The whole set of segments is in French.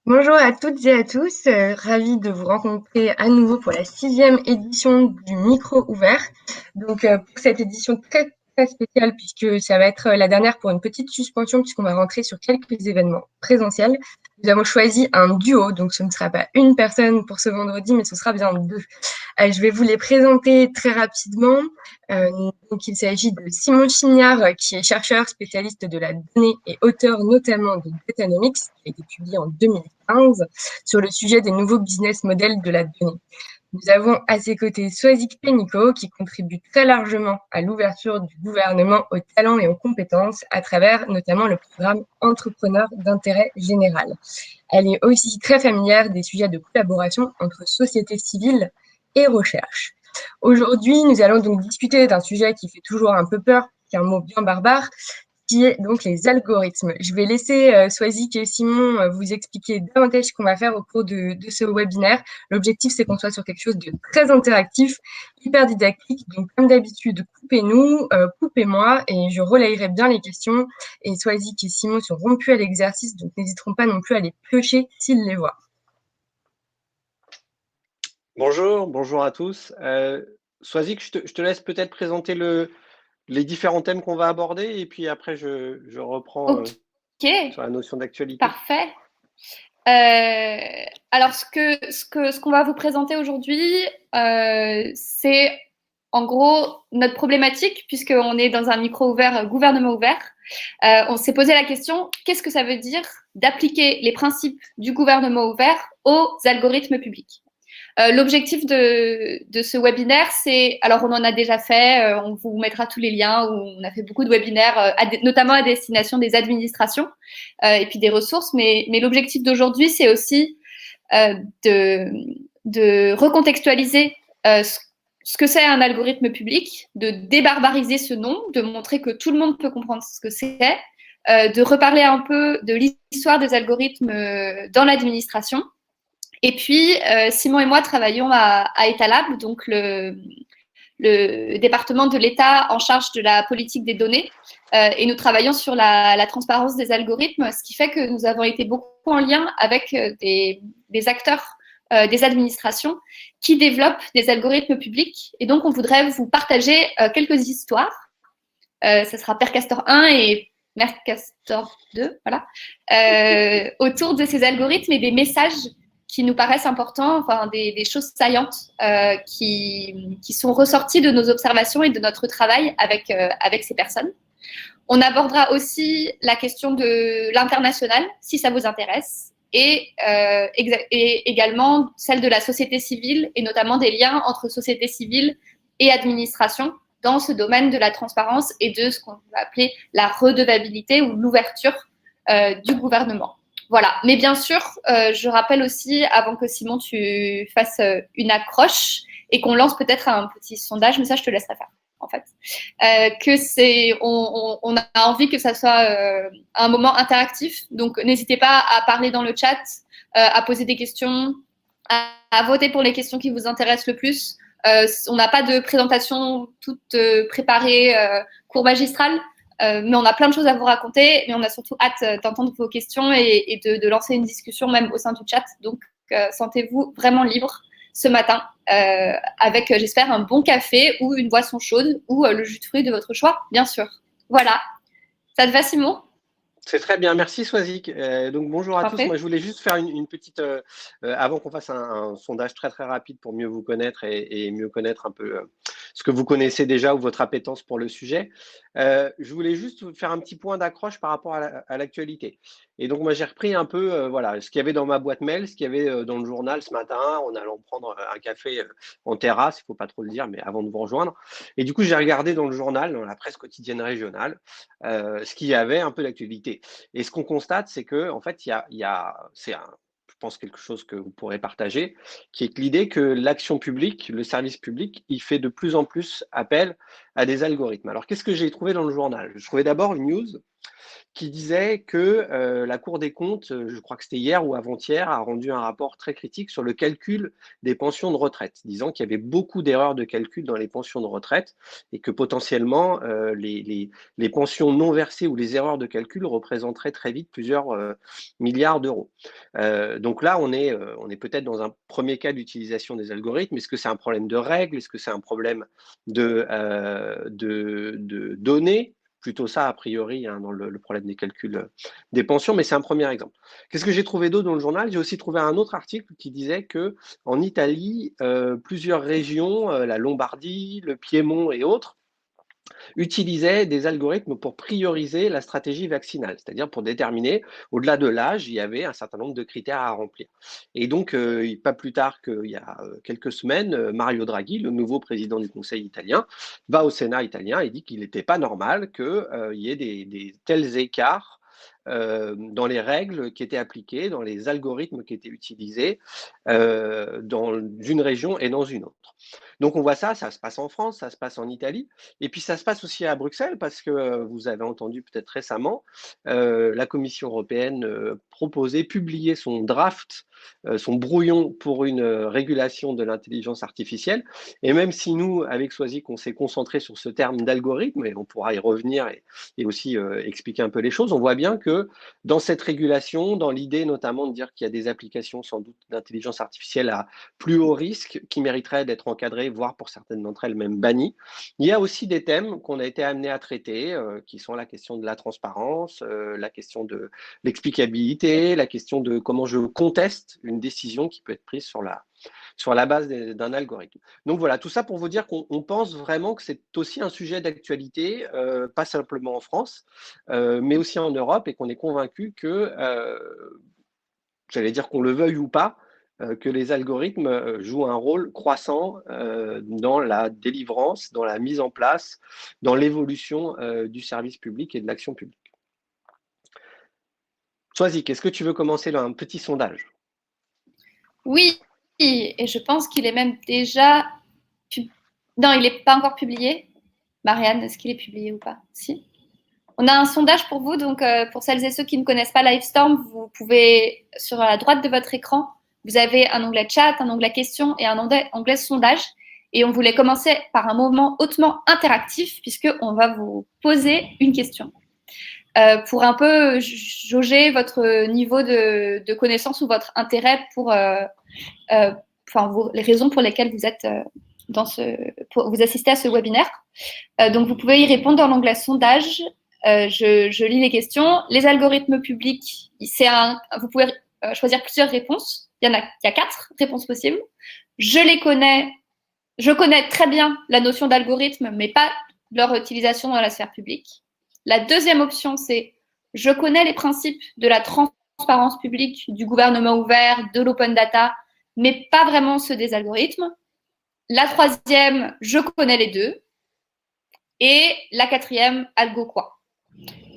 Bonjour à toutes et à tous, ravie de vous rencontrer à nouveau pour la 6e édition du Micro ouvert. Donc, pour cette édition très, très spéciale puisque ça va être la dernière pour une petite suspension puisqu'on va rentrer sur quelques événements présentiels. Nous avons choisi un duo, donc ce ne sera pas une personne pour ce vendredi, mais ce sera bien deux. Je vais vous les présenter très rapidement. Donc, il s'agit de Simon Chignard, qui est chercheur spécialiste de la donnée et auteur notamment de Datanomics, qui a été publié en 2015, sur le sujet des nouveaux business models de la donnée. Nous avons à ses côtés Swazik Pénicaud, qui contribue très largement à l'ouverture du gouvernement aux talents et aux compétences à travers notamment le programme Entrepreneurs d'intérêt général. Elle est aussi très familière des sujets de collaboration entre société civile et recherche. Aujourd'hui, nous allons donc discuter d'un sujet qui fait toujours un peu peur, qui est un mot bien barbare, qui est donc les algorithmes. Je vais laisser Swazik et Simon vous expliquer davantage ce qu'on va faire au cours de ce webinaire. L'objectif, c'est qu'on soit sur quelque chose de très interactif, hyper didactique. Donc, comme d'habitude, coupez-nous, coupez-moi, et je relayerai bien les questions. Et Swazik et Simon sont rompus à l'exercice, donc n'hésiteront pas non plus à les piocher s'ils les voient. Bonjour à tous. Swazik, je te laisse peut-être présenter les différents thèmes qu'on va aborder et puis après je reprends Ok, sur la notion d'actualité. parfait. Alors, ce qu'on va vous présenter aujourd'hui, c'est en gros notre problématique, puisqu'on est dans un micro ouvert, gouvernement ouvert. On s'est posé la question, qu'est-ce que ça veut dire d'appliquer les principes du gouvernement ouvert aux algorithmes publics? L'objectif de ce webinaire, c'est, alors on en a déjà fait, on vous mettra tous les liens, où on a fait beaucoup de webinaires, notamment à destination des administrations et puis des ressources, mais l'objectif d'aujourd'hui, c'est aussi de recontextualiser ce que c'est un algorithme public, de débarbariser ce nom, de montrer que tout le monde peut comprendre ce que c'est, de reparler un peu de l'histoire des algorithmes dans l'administration. Et puis, Simon et moi travaillons à Etalab, donc le département de l'État en charge de la politique des données. Et nous travaillons sur la transparence des algorithmes, ce qui fait que nous avons été beaucoup en lien avec des acteurs des administrations qui développent des algorithmes publics. Et donc, on voudrait vous partager quelques histoires. Ce sera Percastor 1 et Mercastor 2, voilà, autour de ces algorithmes et des messages qui nous paraissent importants, enfin des choses saillantes qui sont ressorties de nos observations et de notre travail avec ces personnes. On abordera aussi la question de l'international, si ça vous intéresse, et également celle de la société civile, et notamment des liens entre société civile et administration dans ce domaine de la transparence et de ce qu'on va appeler la redevabilité ou l'ouverture du gouvernement. Voilà, mais bien sûr, je rappelle aussi, avant que Simon, tu fasses une accroche et qu'on lance peut-être un petit sondage, mais ça, je te laisserai faire, en fait. On a envie que ça soit un moment interactif, donc n'hésitez pas à parler dans le chat, à poser des questions, à voter pour les questions qui vous intéressent le plus. On n'a pas de présentation toute préparée, cours magistral. Mais on a plein de choses à vous raconter, mais on a surtout hâte d'entendre vos questions et de lancer une discussion même au sein du chat. Donc, sentez-vous vraiment libre ce matin avec, j'espère, un bon café ou une boisson chaude ou le jus de fruits de votre choix, bien sûr. Voilà. Ça te va, Simon ? C'est très bien, merci Swazik. Donc bonjour à tous. Moi, je voulais juste faire une petite, avant qu'on fasse un sondage très très rapide pour mieux vous connaître et mieux connaître un peu ce que vous connaissez déjà ou votre appétence pour le sujet. Je voulais juste faire un petit point d'accroche par rapport à l'actualité. Et donc moi, j'ai repris un peu voilà, ce qu'il y avait dans ma boîte mail, ce qu'il y avait dans le journal ce matin en allant prendre un café en terrasse, il ne faut pas trop le dire, mais avant de vous rejoindre. Et du coup, j'ai regardé dans le journal, dans la presse quotidienne régionale, ce qu'il y avait un peu d'actualité. Et ce qu'on constate, c'est que en fait, je pense quelque chose que vous pourrez partager, qui est l'idée que l'action publique, le service public, il fait de plus en plus appel à des algorithmes. Alors, qu'est-ce que j'ai trouvé dans le journal? Je trouvais d'abord une news qui disait que la Cour des comptes, je crois que c'était hier ou avant-hier, a rendu un rapport très critique sur le calcul des pensions de retraite, disant qu'il y avait beaucoup d'erreurs de calcul dans les pensions de retraite et que potentiellement les pensions non versées ou les erreurs de calcul représenteraient très vite plusieurs milliards d'euros. Donc là, on est peut-être dans un premier cas d'utilisation des algorithmes. Est-ce que c'est un problème de règles? Est-ce que c'est un problème de données? Plutôt ça, a priori, hein, dans le problème des calculs des pensions, mais c'est un premier exemple. Qu'est-ce que j'ai trouvé d'autre dans le journal? J'ai aussi trouvé un autre article qui disait qu'en Italie, plusieurs régions, la Lombardie, le Piémont et autres, utilisaient des algorithmes pour prioriser la stratégie vaccinale, c'est-à-dire pour déterminer, au-delà de l'âge, il y avait un certain nombre de critères à remplir. Et donc, pas plus tard qu'il y a quelques semaines, Mario Draghi, le nouveau président du Conseil italien, va au Sénat italien et dit qu'il n'était pas normal qu'il y ait des tels écarts dans les règles qui étaient appliquées, dans les algorithmes qui étaient utilisés dans une région et dans une autre. Donc on voit ça se passe en France, ça se passe en Italie, et puis ça se passe aussi à Bruxelles, parce que vous avez entendu peut-être récemment, la Commission européenne proposait, publier son draft, son brouillon pour une régulation de l'intelligence artificielle. Et même si nous, avec Swazik, on s'est concentré sur ce terme d'algorithme, et on pourra y revenir et aussi expliquer un peu les choses, on voit bien que dans cette régulation, dans l'idée notamment de dire qu'il y a des applications sans doute d'intelligence artificielle à plus haut risque qui mériteraient d'être encadrées, voire pour certaines d'entre elles même bannies, il y a aussi des thèmes qu'on a été amené à traiter, qui sont la question de la transparence, la question de l'explicabilité, la question de comment je conteste une décision qui peut être prise sur la base d'un algorithme. Donc voilà, tout ça pour vous dire qu'on pense vraiment que c'est aussi un sujet d'actualité, pas simplement en France, mais aussi en Europe, et qu'on est convaincu que, j'allais dire qu'on le veuille ou pas, que les algorithmes jouent un rôle croissant dans la délivrance, dans la mise en place, dans l'évolution du service public et de l'action publique. Swazik, est-ce que tu veux commencer là, un petit sondage? Oui, et je pense qu'il est même déjà... Non, il n'est pas encore publié. Marianne, est-ce qu'il est publié ou pas? Si. On a un sondage pour vous, donc pour celles et ceux qui ne connaissent pas Livestorm, vous pouvez, sur la droite de votre écran, vous avez un onglet chat, un onglet questions et un onglet sondage. Et on voulait commencer par un moment hautement interactif, puisqu'on va vous poser une question. Pour un peu jauger votre niveau de connaissance ou votre intérêt pour les raisons pour lesquelles vous êtes vous assistez à ce webinaire. Donc, vous pouvez y répondre dans l'onglet sondage. Je lis les questions. Les algorithmes publics, vous pouvez choisir plusieurs réponses. Il y a 4 réponses possibles. Je connais très bien la notion d'algorithme, mais pas leur utilisation dans la sphère publique. La deuxième option, c'est je connais les principes de la transparence publique, du gouvernement ouvert, de l'open data, mais pas vraiment ceux des algorithmes. La troisième, je connais les deux. Et la quatrième, algo quoi.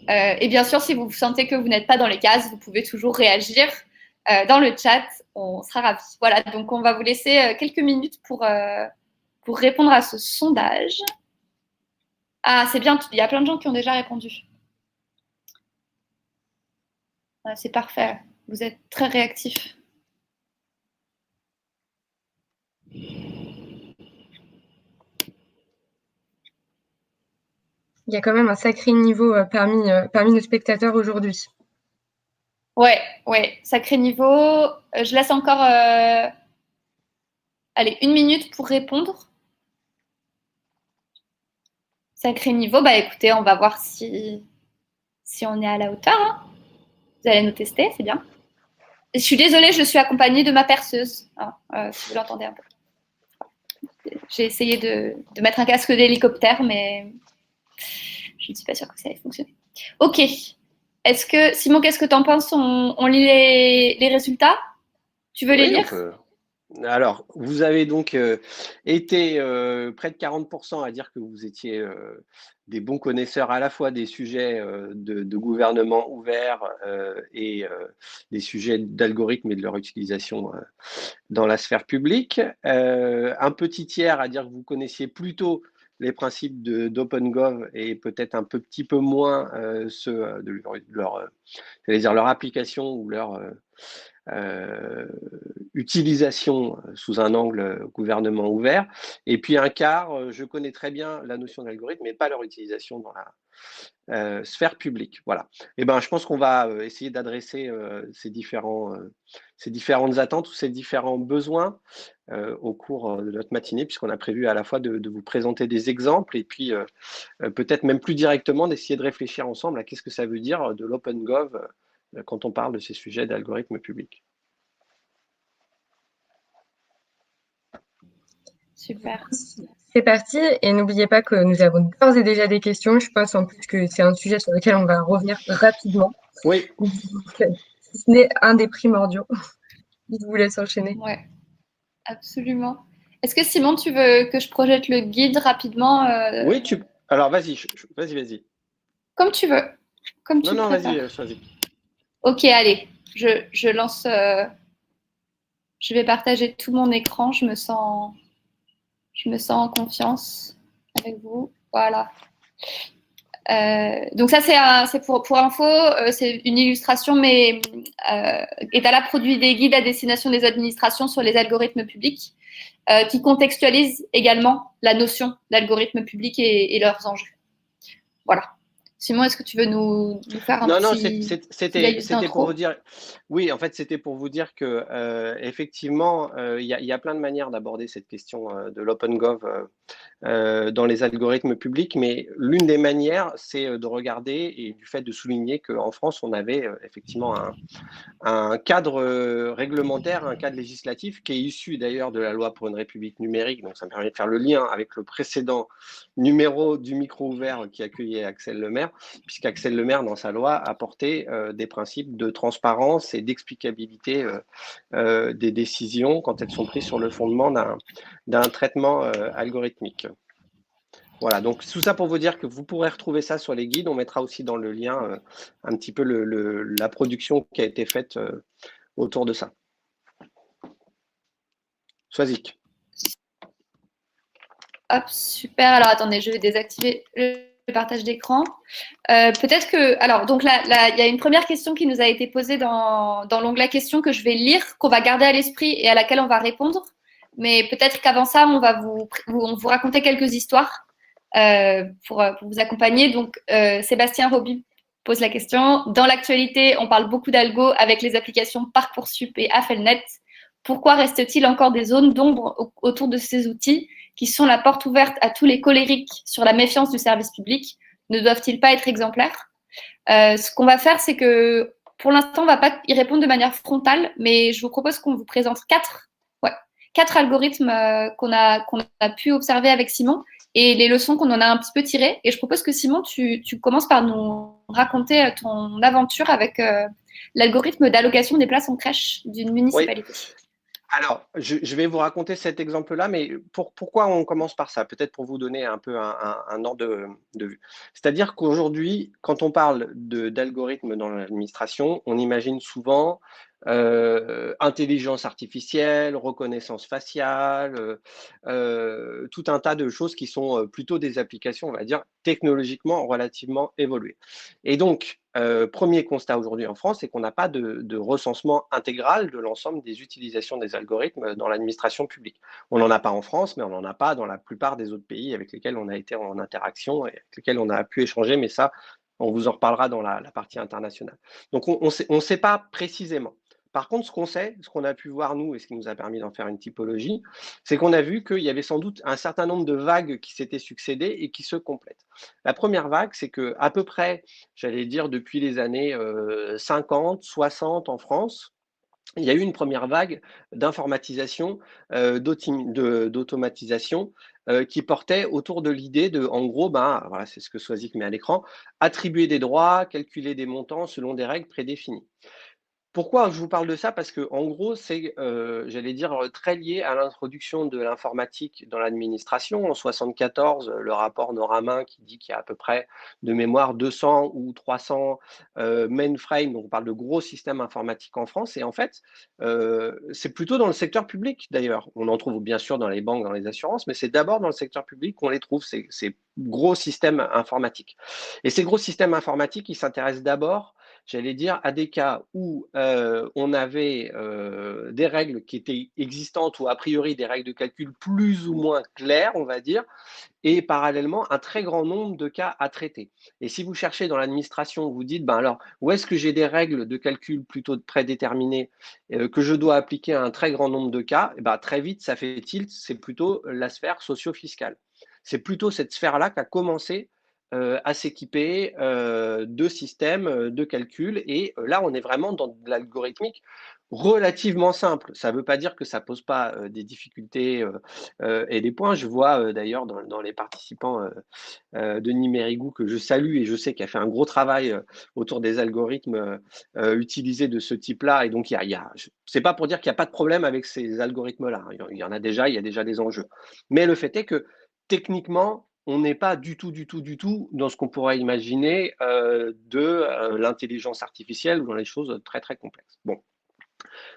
Et bien sûr, si vous sentez que vous n'êtes pas dans les cases, vous pouvez toujours réagir dans le chat. On sera ravis. Voilà, donc on va vous laisser quelques minutes pour répondre à ce sondage. Ah, c'est bien, il y a plein de gens qui ont déjà répondu. C'est parfait, vous êtes très réactifs. Il y a quand même un sacré niveau parmi nos spectateurs aujourd'hui. Ouais, sacré niveau. Je laisse encore 1 minute pour répondre. Sacré niveau, bah écoutez, on va voir si on est à la hauteur. Hein. Vous allez nous tester, c'est bien. Je suis désolée, je suis accompagnée de ma perceuse, si vous l'entendez un peu. J'ai essayé de mettre un casque d'hélicoptère, mais je ne suis pas sûre que ça ait fonctionné. Ok. Simon, qu'est-ce que tu en penses? On lit les résultats? Tu veux les lire? Alors, vous avez donc été près de 40% à dire que vous étiez des bons connaisseurs à la fois des sujets de gouvernement ouvert et des sujets d'algorithmes et de leur utilisation dans la sphère publique. Un petit tiers à dire que vous connaissiez plutôt les principes d'OpenGov et peut-être un petit peu moins ceux de leur application ou leur utilisation sous un angle gouvernement ouvert. Et puis un quart, je connais très bien la notion d'algorithme, mais pas leur utilisation dans la sphère publique. Voilà. Et ben, je pense qu'on va essayer d'adresser ces différentes attentes ou ces différents besoins au cours de notre matinée, puisqu'on a prévu à la fois de vous présenter des exemples et puis peut-être même plus directement d'essayer de réfléchir ensemble à qu'est-ce que ça veut dire de l'OpenGov quand on parle de ces sujets d'algorithmes publics. Super. C'est parti, et n'oubliez pas que nous avons d'ores et déjà des questions. Je pense en plus que c'est un sujet sur lequel on va revenir rapidement. Oui. Si ce n'est un des primordiaux. Je vous laisse enchaîner. Oui, absolument. Est-ce que Simon, tu veux que je projette le guide rapidement Oui, alors vas-y, vas-y. Comme tu veux. Comme tu non, préfères. vas-y, choisis. Ok, allez, je lance. Je vais partager tout mon écran. Je me sens en confiance avec vous. Voilà. Donc ça, c'est pour info, c'est une illustration, mais Etala produit des guides à destination des administrations sur les algorithmes publics qui contextualisent également la notion d'algorithme public et leurs enjeux. Voilà. Simon, est-ce que tu veux nous faire un petit… Non, c'était pour vous dire… Oui, en fait, c'était pour vous dire que effectivement, il y a plein de manières d'aborder cette question de l'OpenGov dans les algorithmes publics, mais l'une des manières, c'est de regarder et du fait de souligner qu'en France, on avait effectivement un cadre réglementaire, un cadre législatif qui est issu d'ailleurs de la loi pour une République numérique. Donc, ça me permet de faire le lien avec le précédent numéro du micro ouvert qui accueillait Axel Lemaire, puisqu'Axel Lemaire, dans sa loi, a porté des principes de transparence et d'explicabilité des décisions quand elles sont prises sur le fondement d'un traitement algorithmique. Voilà, donc tout ça pour vous dire que vous pourrez retrouver ça sur les guides. On mettra aussi dans le lien un petit peu la production qui a été faite autour de ça. Soisic. Hop, super. Alors, attendez, je vais désactiver le partage d'écran. Peut-être que… Alors, donc là, il y a une première question qui nous a été posée dans l'onglet questions que je vais lire, qu'on va garder à l'esprit et à laquelle on va répondre. Mais peut-être qu'avant ça, on va vous raconter quelques histoires pour vous accompagner. Donc, Sébastien Roby pose la question. Dans l'actualité, on parle beaucoup d'algo avec les applications Parcoursup et Affelnet. Pourquoi reste-t-il encore des zones d'ombre autour de ces outils qui sont la porte ouverte à tous les colériques sur la méfiance du service public? Ne doivent-ils pas être exemplaires? Ce qu'on va faire, c'est que pour l'instant, on ne va pas y répondre de manière frontale, mais je vous propose qu'on vous présente quatre algorithmes qu'on a pu observer avec Simon et les leçons qu'on en a un petit peu tirées. Et je propose que Simon, tu commences par nous raconter ton aventure avec l'algorithme d'allocation des places en crèche d'une municipalité. Oui. Alors, je vais vous raconter cet exemple-là, mais pourquoi on commence par ça? Peut-être pour vous donner un peu un ordre de vue. C'est-à-dire qu'aujourd'hui, quand on parle d'algorithmes dans l'administration, on imagine souvent intelligence artificielle, reconnaissance faciale, tout un tas de choses qui sont plutôt des applications, on va dire, technologiquement relativement évoluées. Et donc, premier constat aujourd'hui en France, c'est qu'on n'a pas de recensement intégral de l'ensemble des utilisations des algorithmes dans l'administration publique. On n'en a pas en France, mais on n'en a pas dans la plupart des autres pays avec lesquels on a été en interaction et avec lesquels on a pu échanger, mais ça, on vous en reparlera dans la partie internationale. Donc, on ne sait pas précisément. Par contre, ce qu'on sait, ce qu'on a pu voir nous, et ce qui nous a permis d'en faire une typologie, c'est qu'on a vu qu'il y avait sans doute un certain nombre de vagues qui s'étaient succédées et qui se complètent. La première vague, c'est qu'à peu près, j'allais dire depuis les années 50, 60 en France, il y a eu une première vague d'informatisation, d'automatisation qui portait autour de l'idée de, en gros, voilà, c'est ce que Soisic met à l'écran, attribuer des droits, calculer des montants selon des règles prédéfinies. Pourquoi je vous parle de ça? Parce que en gros, c'est, j'allais dire, très lié à l'introduction de l'informatique dans l'administration. En 74, le rapport Noramin qui dit qu'il y a à peu près, de mémoire, 200 ou 300 mainframes, donc on parle de gros systèmes informatiques en France. Et en fait, c'est plutôt dans le secteur public d'ailleurs. On en trouve bien sûr dans les banques, dans les assurances, mais c'est d'abord dans le secteur public qu'on les trouve, ces gros systèmes informatiques. Et ces gros systèmes informatiques, ils s'intéressent d'abord, j'allais dire, à des cas où on avait des règles qui étaient existantes ou a priori des règles de calcul plus ou moins claires, on va dire, et parallèlement un très grand nombre de cas à traiter. Et si vous cherchez dans l'administration, vous dites, ben alors, où est-ce que j'ai des règles de calcul plutôt prédéterminées que je dois appliquer à un très grand nombre de cas, et ben, très vite, ça fait tilt, c'est plutôt la sphère socio-fiscale. C'est plutôt cette sphère-là qui a commencé à s'équiper de systèmes de calcul. Et là, on est vraiment dans de l'algorithmique relativement simple. Ça ne veut pas dire que ça ne pose pas des difficultés et des points. Je vois d'ailleurs dans les participants Denis Mérigou, que je salue et je sais qu'il a fait un gros travail autour des algorithmes utilisés de ce type-là. Et donc, c'est pas pour dire qu'il n'y a pas de problème avec ces algorithmes-là. Il y en a déjà, il y a déjà des enjeux. Mais le fait est que techniquement, on n'est pas du tout dans ce qu'on pourrait imaginer de l'intelligence artificielle ou dans les choses très, très complexes. Bon.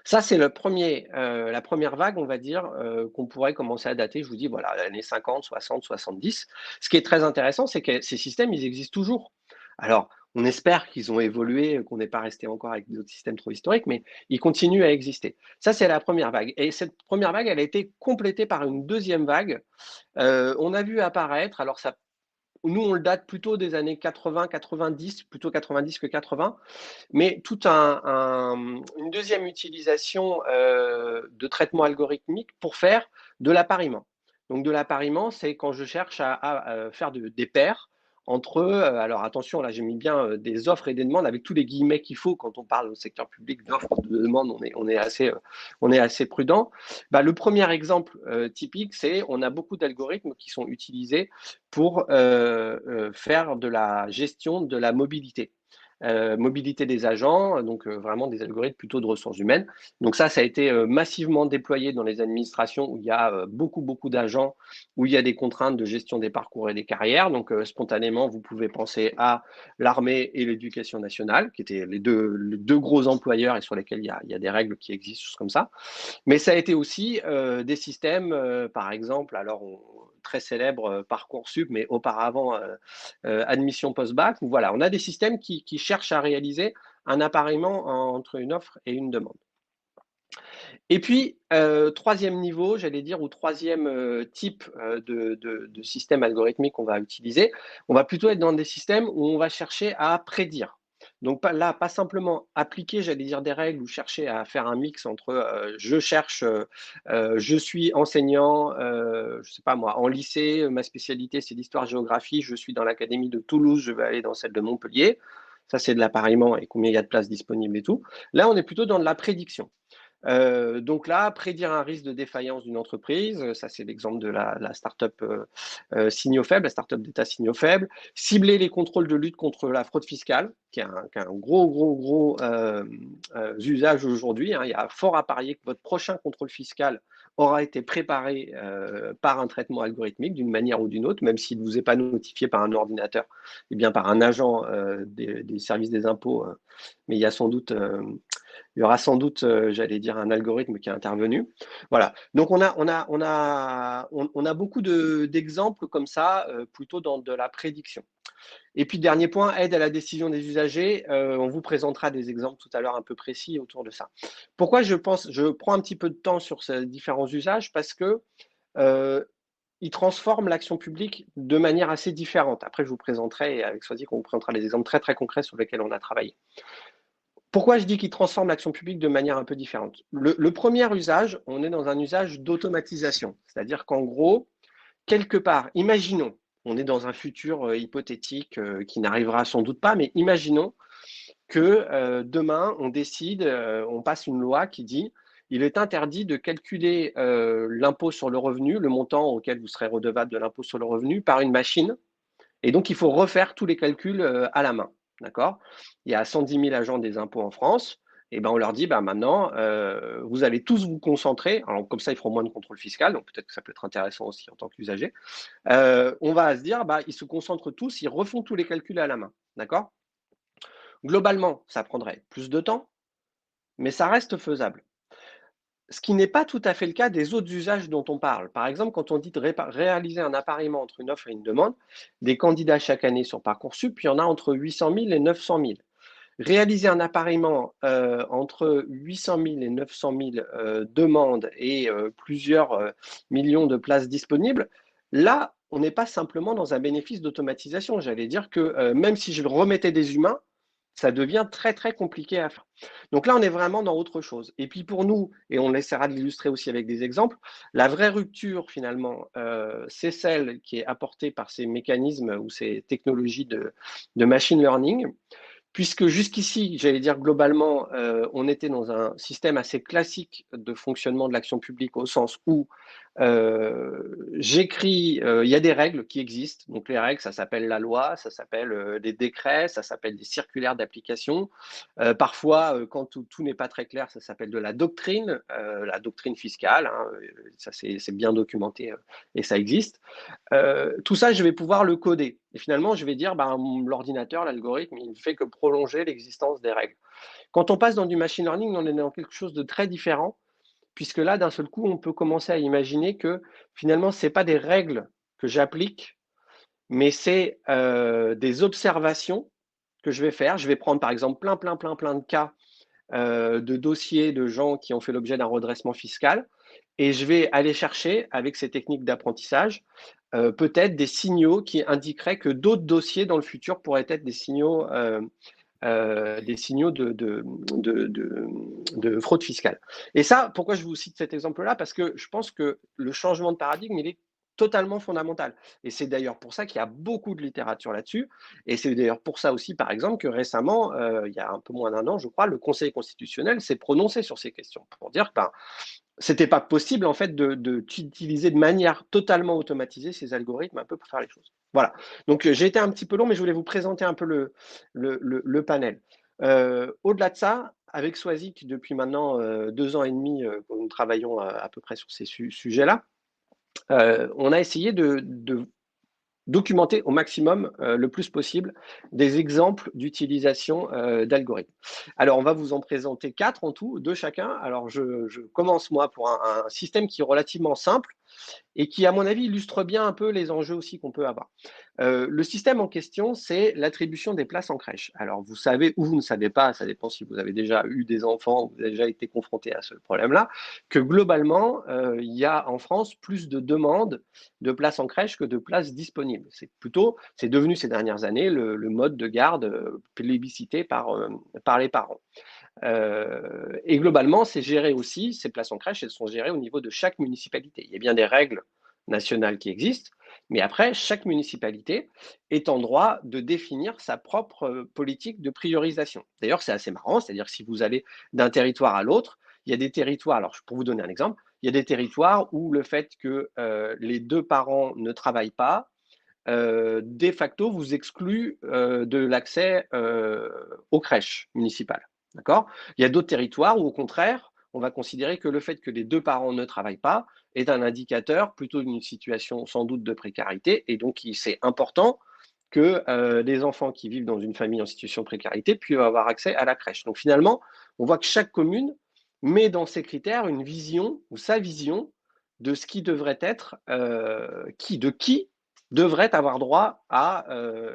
Ça, c'est la première vague, on va dire, qu'on pourrait commencer à dater. Je vous dis, voilà, années 50, 60, 70. Ce qui est très intéressant, c'est que ces systèmes, ils existent toujours. Alors, on espère qu'ils ont évolué, qu'on n'est pas resté encore avec d'autres systèmes trop historiques, mais ils continuent à exister. Ça, c'est la première vague. Et cette première vague, elle a été complétée par une deuxième vague. On a vu apparaître, alors ça, nous, on le date plutôt des années 80, 90, plutôt 90 que 80, mais une deuxième utilisation de traitement algorithmique pour faire de l'appariement. Donc de l'appariement, c'est quand je cherche à faire des paires entre alors attention, là j'ai mis bien des offres et des demandes avec tous les guillemets qu'il faut quand on parle au secteur public d'offres, de demandes, on est assez prudent. Bah, le premier exemple typique, c'est on a beaucoup d'algorithmes qui sont utilisés pour faire de la gestion de la mobilité. Mobilité des agents, donc vraiment des algorithmes plutôt de ressources humaines. Donc ça a été massivement déployé dans les administrations où il y a beaucoup d'agents, où il y a des contraintes de gestion des parcours et des carrières. Donc spontanément, vous pouvez penser à l'armée et l'éducation nationale, qui étaient les deux gros employeurs et sur lesquels il y a des règles qui existent, choses comme ça. Mais ça a été aussi des systèmes, par exemple, alors très célèbre Parcoursup, mais auparavant admission post-bac. Voilà, on a des systèmes qui cherchent à réaliser un appariement entre une offre et une demande. Et puis, troisième niveau, j'allais dire, ou troisième type de système algorithmique qu'on va utiliser, on va plutôt être dans des systèmes où on va chercher à prédire. Donc là, pas simplement appliquer, j'allais dire, des règles ou chercher à faire un mix entre je suis enseignant, je sais pas moi, en lycée, ma spécialité c'est l'histoire-géographie, je suis dans l'académie de Toulouse, je vais aller dans celle de Montpellier. Ça, c'est de l'appariement et combien il y a de places disponibles et tout. Là, on est plutôt dans de la prédiction. Donc là, prédire un risque de défaillance d'une entreprise, ça c'est l'exemple de la start-up signaux faibles, la start-up d'État signaux faibles, cibler les contrôles de lutte contre la fraude fiscale, qui est un gros usage aujourd'hui. Hein. Il y a fort à parier que votre prochain contrôle fiscal aura été préparé par un traitement algorithmique d'une manière ou d'une autre, même s'il ne vous est pas notifié par un ordinateur, et bien par un agent des services des impôts, mais il y aura sans doute, j'allais dire, un algorithme qui est intervenu. Voilà. Donc, on a beaucoup d'exemples comme ça, plutôt dans de la prédiction. Et puis, dernier point, aide à la décision des usagers. On vous présentera des exemples tout à l'heure un peu précis autour de ça. Pourquoi je prends un petit peu de temps sur ces différents usages? Parce que ils transforment l'action publique de manière assez différente. Après, je vous présenterai, avec Swazik, on vous présentera des exemples très, très concrets sur lesquels on a travaillé. Pourquoi je dis qu'il transforme l'action publique de manière un peu différente? Le premier usage, on est dans un usage d'automatisation. C'est-à-dire qu'en gros, quelque part, imaginons, on est dans un futur hypothétique qui n'arrivera sans doute pas, mais imaginons que demain, on décide, on passe une loi qui dit il est interdit de calculer l'impôt sur le revenu, le montant auquel vous serez redevable de l'impôt sur le revenu, par une machine. Et donc, il faut refaire tous les calculs à la main. D'accord? Il y a 110 000 agents des impôts en France. et ben on leur dit, maintenant, vous allez tous vous concentrer, alors comme ça ils feront moins de contrôle fiscal, donc peut-être que ça peut être intéressant aussi en tant qu'usager. On va se dire, ils se concentrent tous, ils refont tous les calculs à la main, d'accord? Globalement, ça prendrait plus de temps, mais ça reste faisable. Ce qui n'est pas tout à fait le cas des autres usages dont on parle. Par exemple, quand on dit de réaliser un appariement entre une offre et une demande, des candidats chaque année sur Parcoursup, il y en a entre 800 000 et 900 000. Réaliser un appariement entre 800 000 et 900 000 demandes et plusieurs millions de places disponibles, là, on n'est pas simplement dans un bénéfice d'automatisation. J'allais dire que même si je remettais des humains, ça devient très, très compliqué à faire. Donc là, on est vraiment dans autre chose. Et puis pour nous, et on essaiera de l'illustrer aussi avec des exemples, la vraie rupture, finalement, c'est celle qui est apportée par ces mécanismes ou ces technologies de machine learning, puisque jusqu'ici, j'allais dire globalement, on était dans un système assez classique de fonctionnement de l'action publique au sens où j'écris, il y a des règles qui existent. Donc les règles, ça s'appelle la loi, ça s'appelle des décrets, ça s'appelle des circulaires d'application. Parfois, quand tout n'est pas très clair, ça s'appelle de la doctrine fiscale. Hein, ça c'est bien documenté et ça existe. Tout ça, je vais pouvoir le coder. Et finalement, je vais dire, l'ordinateur, l'algorithme, il ne fait que prolonger l'existence des règles. Quand on passe dans du machine learning, on est dans quelque chose de très différent, puisque là, d'un seul coup, on peut commencer à imaginer que finalement, ce n'est pas des règles que j'applique, mais c'est des observations que je vais faire. Je vais prendre, par exemple, plein de cas de dossiers de gens qui ont fait l'objet d'un redressement fiscal, et je vais aller chercher, avec ces techniques d'apprentissage, peut-être des signaux qui indiqueraient que d'autres dossiers dans le futur pourraient être des signaux de fraude fiscale. Et ça, pourquoi je vous cite cet exemple-là? Parce que je pense que le changement de paradigme, il est totalement fondamental. Et c'est d'ailleurs pour ça qu'il y a beaucoup de littérature là-dessus. Et c'est d'ailleurs pour ça aussi, par exemple, que récemment, il y a un peu moins d'un an, je crois, le Conseil constitutionnel s'est prononcé sur ces questions pour dire que c'était pas possible en fait d'utiliser de manière totalement automatisée ces algorithmes un peu pour faire les choses. Voilà. Donc j'ai été un petit peu long, mais je voulais vous présenter un peu le panel. Au-delà de ça, avec Swazik, depuis maintenant 2 ans et demi, nous travaillons à peu près sur ces sujets-là. On a essayé de documenter au maximum le plus possible des exemples d'utilisation d'algorithmes. Alors, on va vous en présenter 4 en tout, 2 chacun. Alors, je commence moi pour un système qui est relativement simple et qui, à mon avis, illustre bien un peu les enjeux aussi qu'on peut avoir. Le système en question, c'est l'attribution des places en crèche. Alors, vous savez ou vous ne savez pas, ça dépend si vous avez déjà eu des enfants ou vous avez déjà été confronté à ce problème-là, que globalement, il y a en France plus de demandes de places en crèche que de places disponibles. C'est devenu ces dernières années le mode de garde plébiscité par les parents. Et globalement, c'est géré aussi, ces places en crèche, elles sont gérées au niveau de chaque municipalité. Il y a bien des règles nationales qui existent, mais après, chaque municipalité est en droit de définir sa propre politique de priorisation. D'ailleurs, c'est assez marrant, c'est-à-dire si vous allez d'un territoire à l'autre, il y a des territoires, alors pour vous donner un exemple, il y a des territoires où le fait que les 2 parents ne travaillent pas, de facto vous exclut de l'accès aux crèches municipales. D'accord? Il y a d'autres territoires où, au contraire, on va considérer que le fait que les 2 parents ne travaillent pas est un indicateur plutôt d'une situation sans doute de précarité. Et donc, c'est important que les enfants qui vivent dans une famille en situation de précarité puissent avoir accès à la crèche. Donc, finalement, on voit que chaque commune met dans ses critères une vision ou sa vision de ce qui devrait être, qui devrait avoir droit à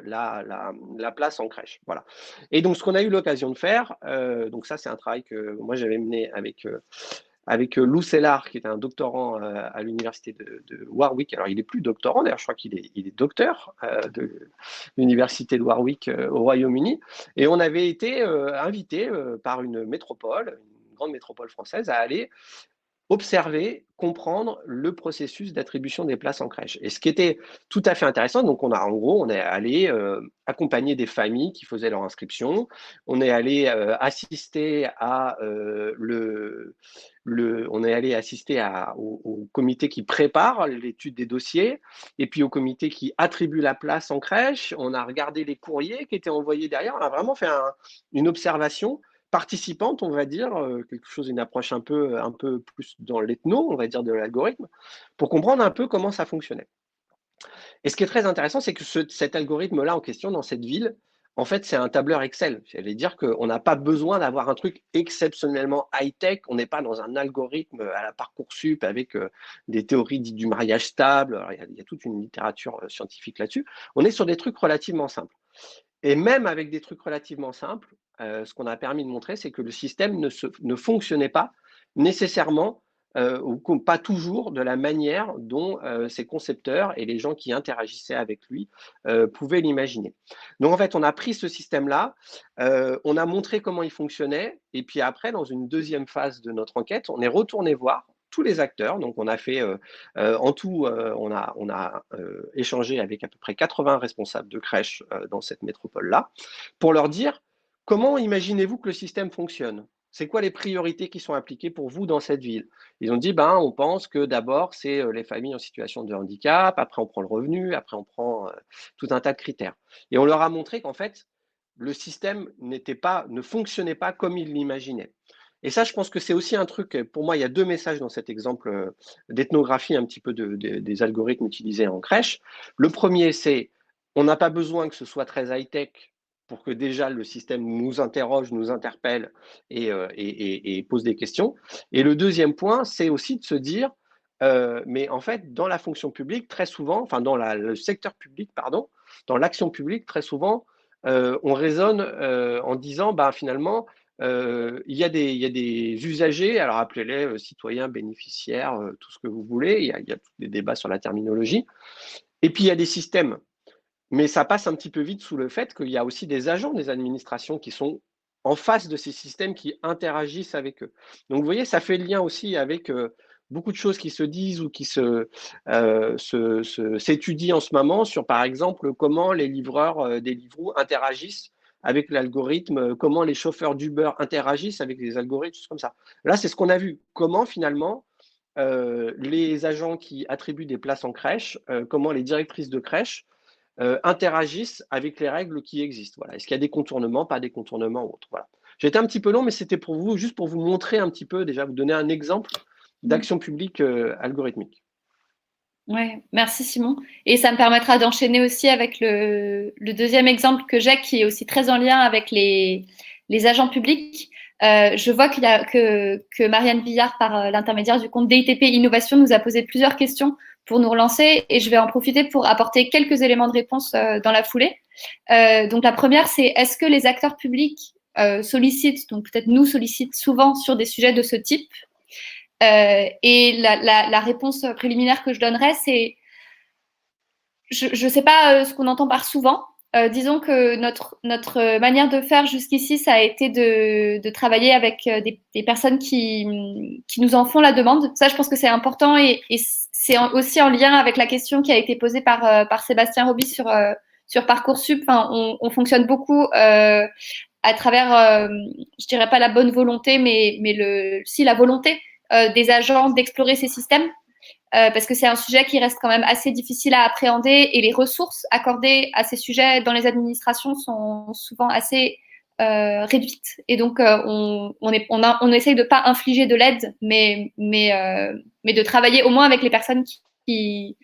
la place en crèche. Voilà. Et donc, ce qu'on a eu l'occasion de faire, donc ça, c'est un travail que moi, j'avais mené avec Lou Sellard, qui est un doctorant à l'université de Warwick. Alors, il n'est plus doctorant, d'ailleurs, je crois qu'il est docteur de l'université de Warwick au Royaume-Uni. Et on avait été invité par une grande métropole française, à aller observer, comprendre le processus d'attribution des places en crèche. Et ce qui était tout à fait intéressant, donc on est allé accompagner des familles qui faisaient leur inscription, on est allé assister au comité qui prépare l'étude des dossiers, et puis au comité qui attribue la place en crèche. On a regardé les courriers qui étaient envoyés derrière, on a vraiment fait une observation participante, on va dire, quelque chose, une approche un peu plus dans l'ethno, on va dire, de l'algorithme, pour comprendre un peu comment ça fonctionnait. Et ce qui est très intéressant, c'est que cet algorithme-là en question, dans cette ville, en fait, c'est un tableur Excel. J'allais dire qu'on n'a pas besoin d'avoir un truc exceptionnellement high-tech. On n'est pas dans un algorithme à la Parcoursup avec des théories dites du mariage stable. Alors, il y a toute une littérature scientifique là-dessus. On est sur des trucs relativement simples. Et même avec des trucs relativement simples, ce qu'on a permis de montrer, c'est que le système ne fonctionnait pas nécessairement ou pas toujours de la manière dont ses concepteurs et les gens qui interagissaient avec lui pouvaient l'imaginer. Donc en fait, on a pris ce système-là, on a montré comment il fonctionnait, et puis après, dans une deuxième phase de notre enquête, on est retourné voir tous les acteurs. Donc on a fait, en tout, on a échangé avec à peu près 80 responsables de crèches dans cette métropole-là, pour leur dire comment imaginez-vous que le système fonctionne ? C'est quoi les priorités qui sont appliquées pour vous dans cette ville? Ils ont dit, on pense que d'abord, c'est les familles en situation de handicap, après on prend le revenu, après on prend tout un tas de critères. Et on leur a montré qu'en fait, le système ne fonctionnait pas comme ils l'imaginaient. Et ça, je pense que c'est aussi un truc, pour moi, il y a deux messages dans cet exemple d'ethnographie un petit peu des algorithmes utilisés en crèche. Le premier, c'est, on n'a pas besoin que ce soit très high-tech pour que déjà le système nous interroge, nous interpelle et pose des questions. Et le deuxième point, c'est aussi de se dire, mais en fait, dans la fonction publique, très souvent, enfin dans le secteur public, pardon, dans l'action publique, très souvent, on raisonne en disant, finalement, il y a des usagers, alors appelez-les citoyens, bénéficiaires, tout ce que vous voulez, il y a tous des débats sur la terminologie, et puis il y a des systèmes. Mais ça passe un petit peu vite sous le fait qu'il y a aussi des agents des administrations qui sont en face de ces systèmes, qui interagissent avec eux. Donc vous voyez, ça fait le lien aussi avec beaucoup de choses qui se disent ou qui s'étudient en ce moment sur, par exemple, comment les livreurs des Deliveroo interagissent avec l'algorithme, comment les chauffeurs d'Uber interagissent avec les algorithmes, choses comme ça. Là, c'est ce qu'on a vu. Comment finalement les agents qui attribuent des places en crèche, comment les directrices de crèche interagissent avec les règles qui existent. Voilà. Est-ce qu'il y a des contournements, pas des contournements ou autres. Voilà. J'ai été un petit peu long, mais c'était pour vous, juste pour vous montrer un petit peu, déjà vous donner un exemple d'action publique algorithmique. Ouais, merci Simon. Et ça me permettra d'enchaîner aussi avec le deuxième exemple que j'ai, qui est aussi très en lien avec les agents publics. Je vois que Marianne Billard, par l'intermédiaire du compte DITP Innovation, nous a posé plusieurs questions pour nous relancer, et je vais en profiter pour apporter quelques éléments de réponse dans la foulée. Donc la première, c'est: est-ce que les acteurs publics sollicitent, donc peut-être nous sollicitent souvent sur des sujets de ce type? Et la réponse préliminaire que je donnerais, c'est: je ne sais pas ce qu'on entend par souvent. Disons que notre manière de faire jusqu'ici, ça a été de travailler avec des personnes qui nous en font la demande. Ça, je pense que c'est important, et c'est aussi en lien avec la question qui a été posée par Sébastien Roby sur Parcoursup. Enfin, on fonctionne beaucoup à travers, je dirais pas la bonne volonté, mais la volonté des agents d'explorer ces systèmes. Parce que c'est un sujet qui reste quand même assez difficile à appréhender, et les ressources accordées à ces sujets dans les administrations sont souvent assez réduites. Et donc, on essaye de ne pas infliger de l'aide, mais de travailler au moins avec les personnes qui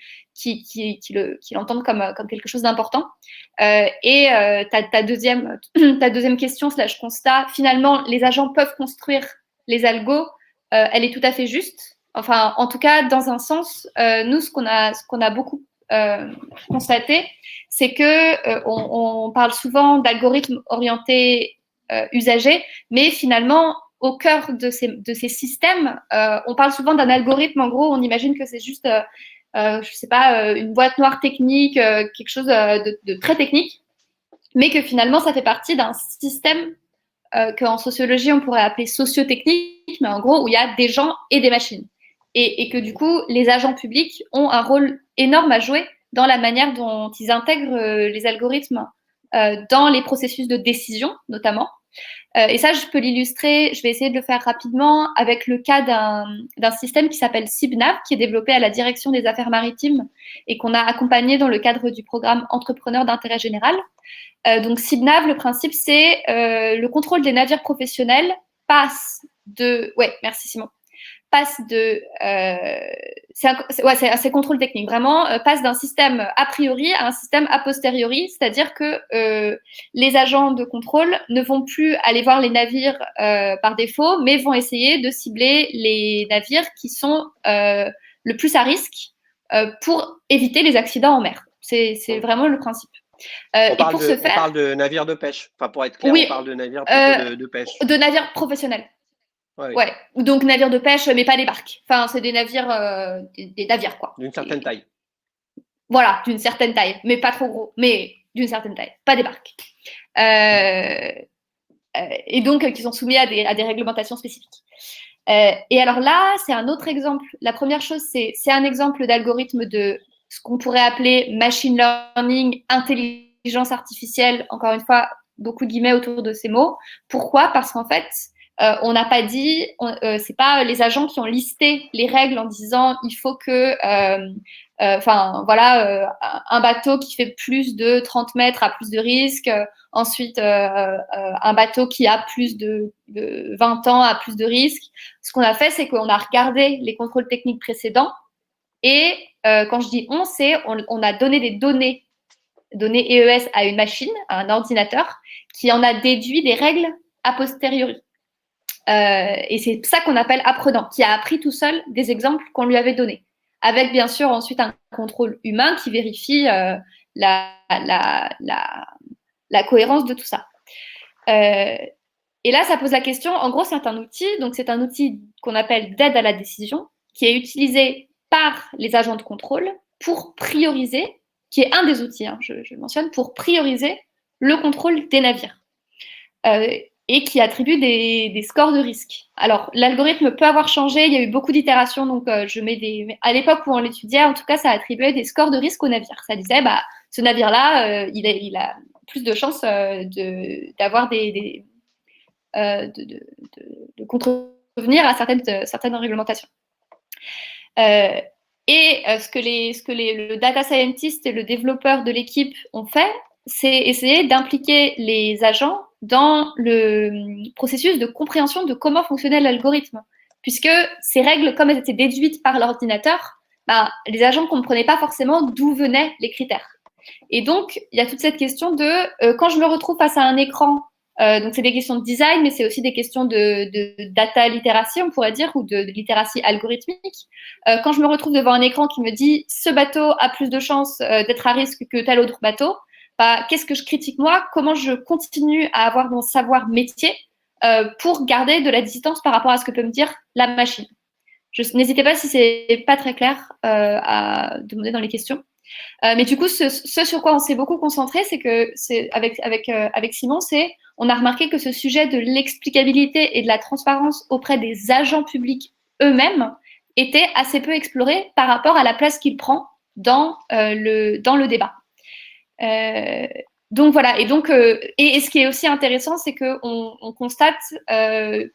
l'entendent comme quelque chose d'important. Et ta deuxième question / constat, finalement, les agents peuvent construire les algos, elle est tout à fait juste. Enfin, en tout cas, dans un sens, nous, ce qu'on a beaucoup constaté, c'est que on parle souvent d'algorithmes orientés usagers, mais finalement, au cœur de ces systèmes, on parle souvent d'un algorithme. En gros, on imagine que c'est juste, je sais pas, une boîte noire technique, quelque chose de très technique, mais que finalement, ça fait partie d'un système qu'en sociologie, on pourrait appeler socio-technique, mais en gros, où il y a des gens et des machines. Et que du coup, les agents publics ont un rôle énorme à jouer dans la manière dont ils intègrent les algorithmes dans les processus de décision, notamment. Et ça, je peux l'illustrer, je vais essayer de le faire rapidement avec le cas d'un système qui s'appelle CIBNAV, qui est développé à la Direction des Affaires maritimes et qu'on a accompagné dans le cadre du programme Entrepreneurs d'intérêt général. Donc CIBNAV, le principe, c'est le contrôle des navires professionnels passe de... Ouais, merci Simon. Passe de... c'est contrôle technique, vraiment, passe d'un système a priori à un système a posteriori, c'est-à-dire que les agents de contrôle ne vont plus aller voir les navires par défaut, mais vont essayer de cibler les navires qui sont le plus à risque pour éviter les accidents en mer. C'est vraiment le principe. On parle de navires de pêche. Enfin, pour être clair, oui, on parle de navires plutôt de pêche. De navires professionnels. Ouais. Ouais, donc navires de pêche, mais pas des barques. Enfin, c'est des navires, des navires, quoi. D'une certaine taille. Voilà, d'une certaine taille, mais pas trop gros, mais d'une certaine taille, pas des barques. Et donc, qui sont soumis à des réglementations spécifiques. Et alors là, c'est un autre exemple. La première chose, c'est un exemple d'algorithme de ce qu'on pourrait appeler machine learning, intelligence artificielle, encore une fois, beaucoup de guillemets autour de ces mots. Pourquoi ? Parce qu'en fait, on n'a pas dit, c'est pas les agents qui ont listé les règles en disant il faut que, un bateau qui fait plus de 30 mètres a plus de risques, ensuite un bateau qui a plus de 20 ans a plus de risques. Ce qu'on a fait, c'est qu'on a regardé les contrôles techniques précédents et quand je dis c'est on a donné des données EES à une machine, à un ordinateur, qui en a déduit des règles a posteriori. Et c'est ça qu'on appelle apprenant, qui a appris tout seul des exemples qu'on lui avait donnés, avec bien sûr ensuite un contrôle humain qui vérifie la cohérence de tout ça. Et là, ça pose la question, en gros, c'est un outil, donc c'est un outil qu'on appelle d'aide à la décision, qui est utilisé par les agents de contrôle pour prioriser, qui est un des outils, je le mentionne, pour prioriser le contrôle des navires. Et qui attribue des scores de risque. Alors, l'algorithme peut avoir changé, il y a eu beaucoup d'itérations, donc je mets à l'époque où on l'étudiait, en tout cas, ça attribuait des scores de risque au navire. Ça disait, ce navire-là, il a plus de chances d'avoir de contrevenir à certaines réglementations. Ce que le data scientist et le développeur de l'équipe ont fait, c'est essayer d'impliquer les agents dans le processus de compréhension de comment fonctionnait l'algorithme. Puisque ces règles, comme elles étaient déduites par l'ordinateur, les agents ne comprenaient pas forcément d'où venaient les critères. Et donc, il y a toute cette question de quand je me retrouve face à un écran, donc c'est des questions de design, mais c'est aussi des questions de data littératie, on pourrait dire, ou de littératie algorithmique. Quand je me retrouve devant un écran qui me dit « ce bateau a plus de chances d'être à risque que tel autre bateau », qu'est-ce que je critique moi? Comment je continue à avoir mon savoir métier pour garder de la distance par rapport à ce que peut me dire la machine? N'hésitez pas, si c'est pas très clair, à demander dans les questions. Mais du coup, ce sur quoi on s'est beaucoup concentré, c'est que avec Simon, on a remarqué que ce sujet de l'explicabilité et de la transparence auprès des agents publics eux-mêmes était assez peu exploré par rapport à la place qu'il prend dans le débat. Donc voilà, et ce qui est aussi intéressant, c'est qu'on constate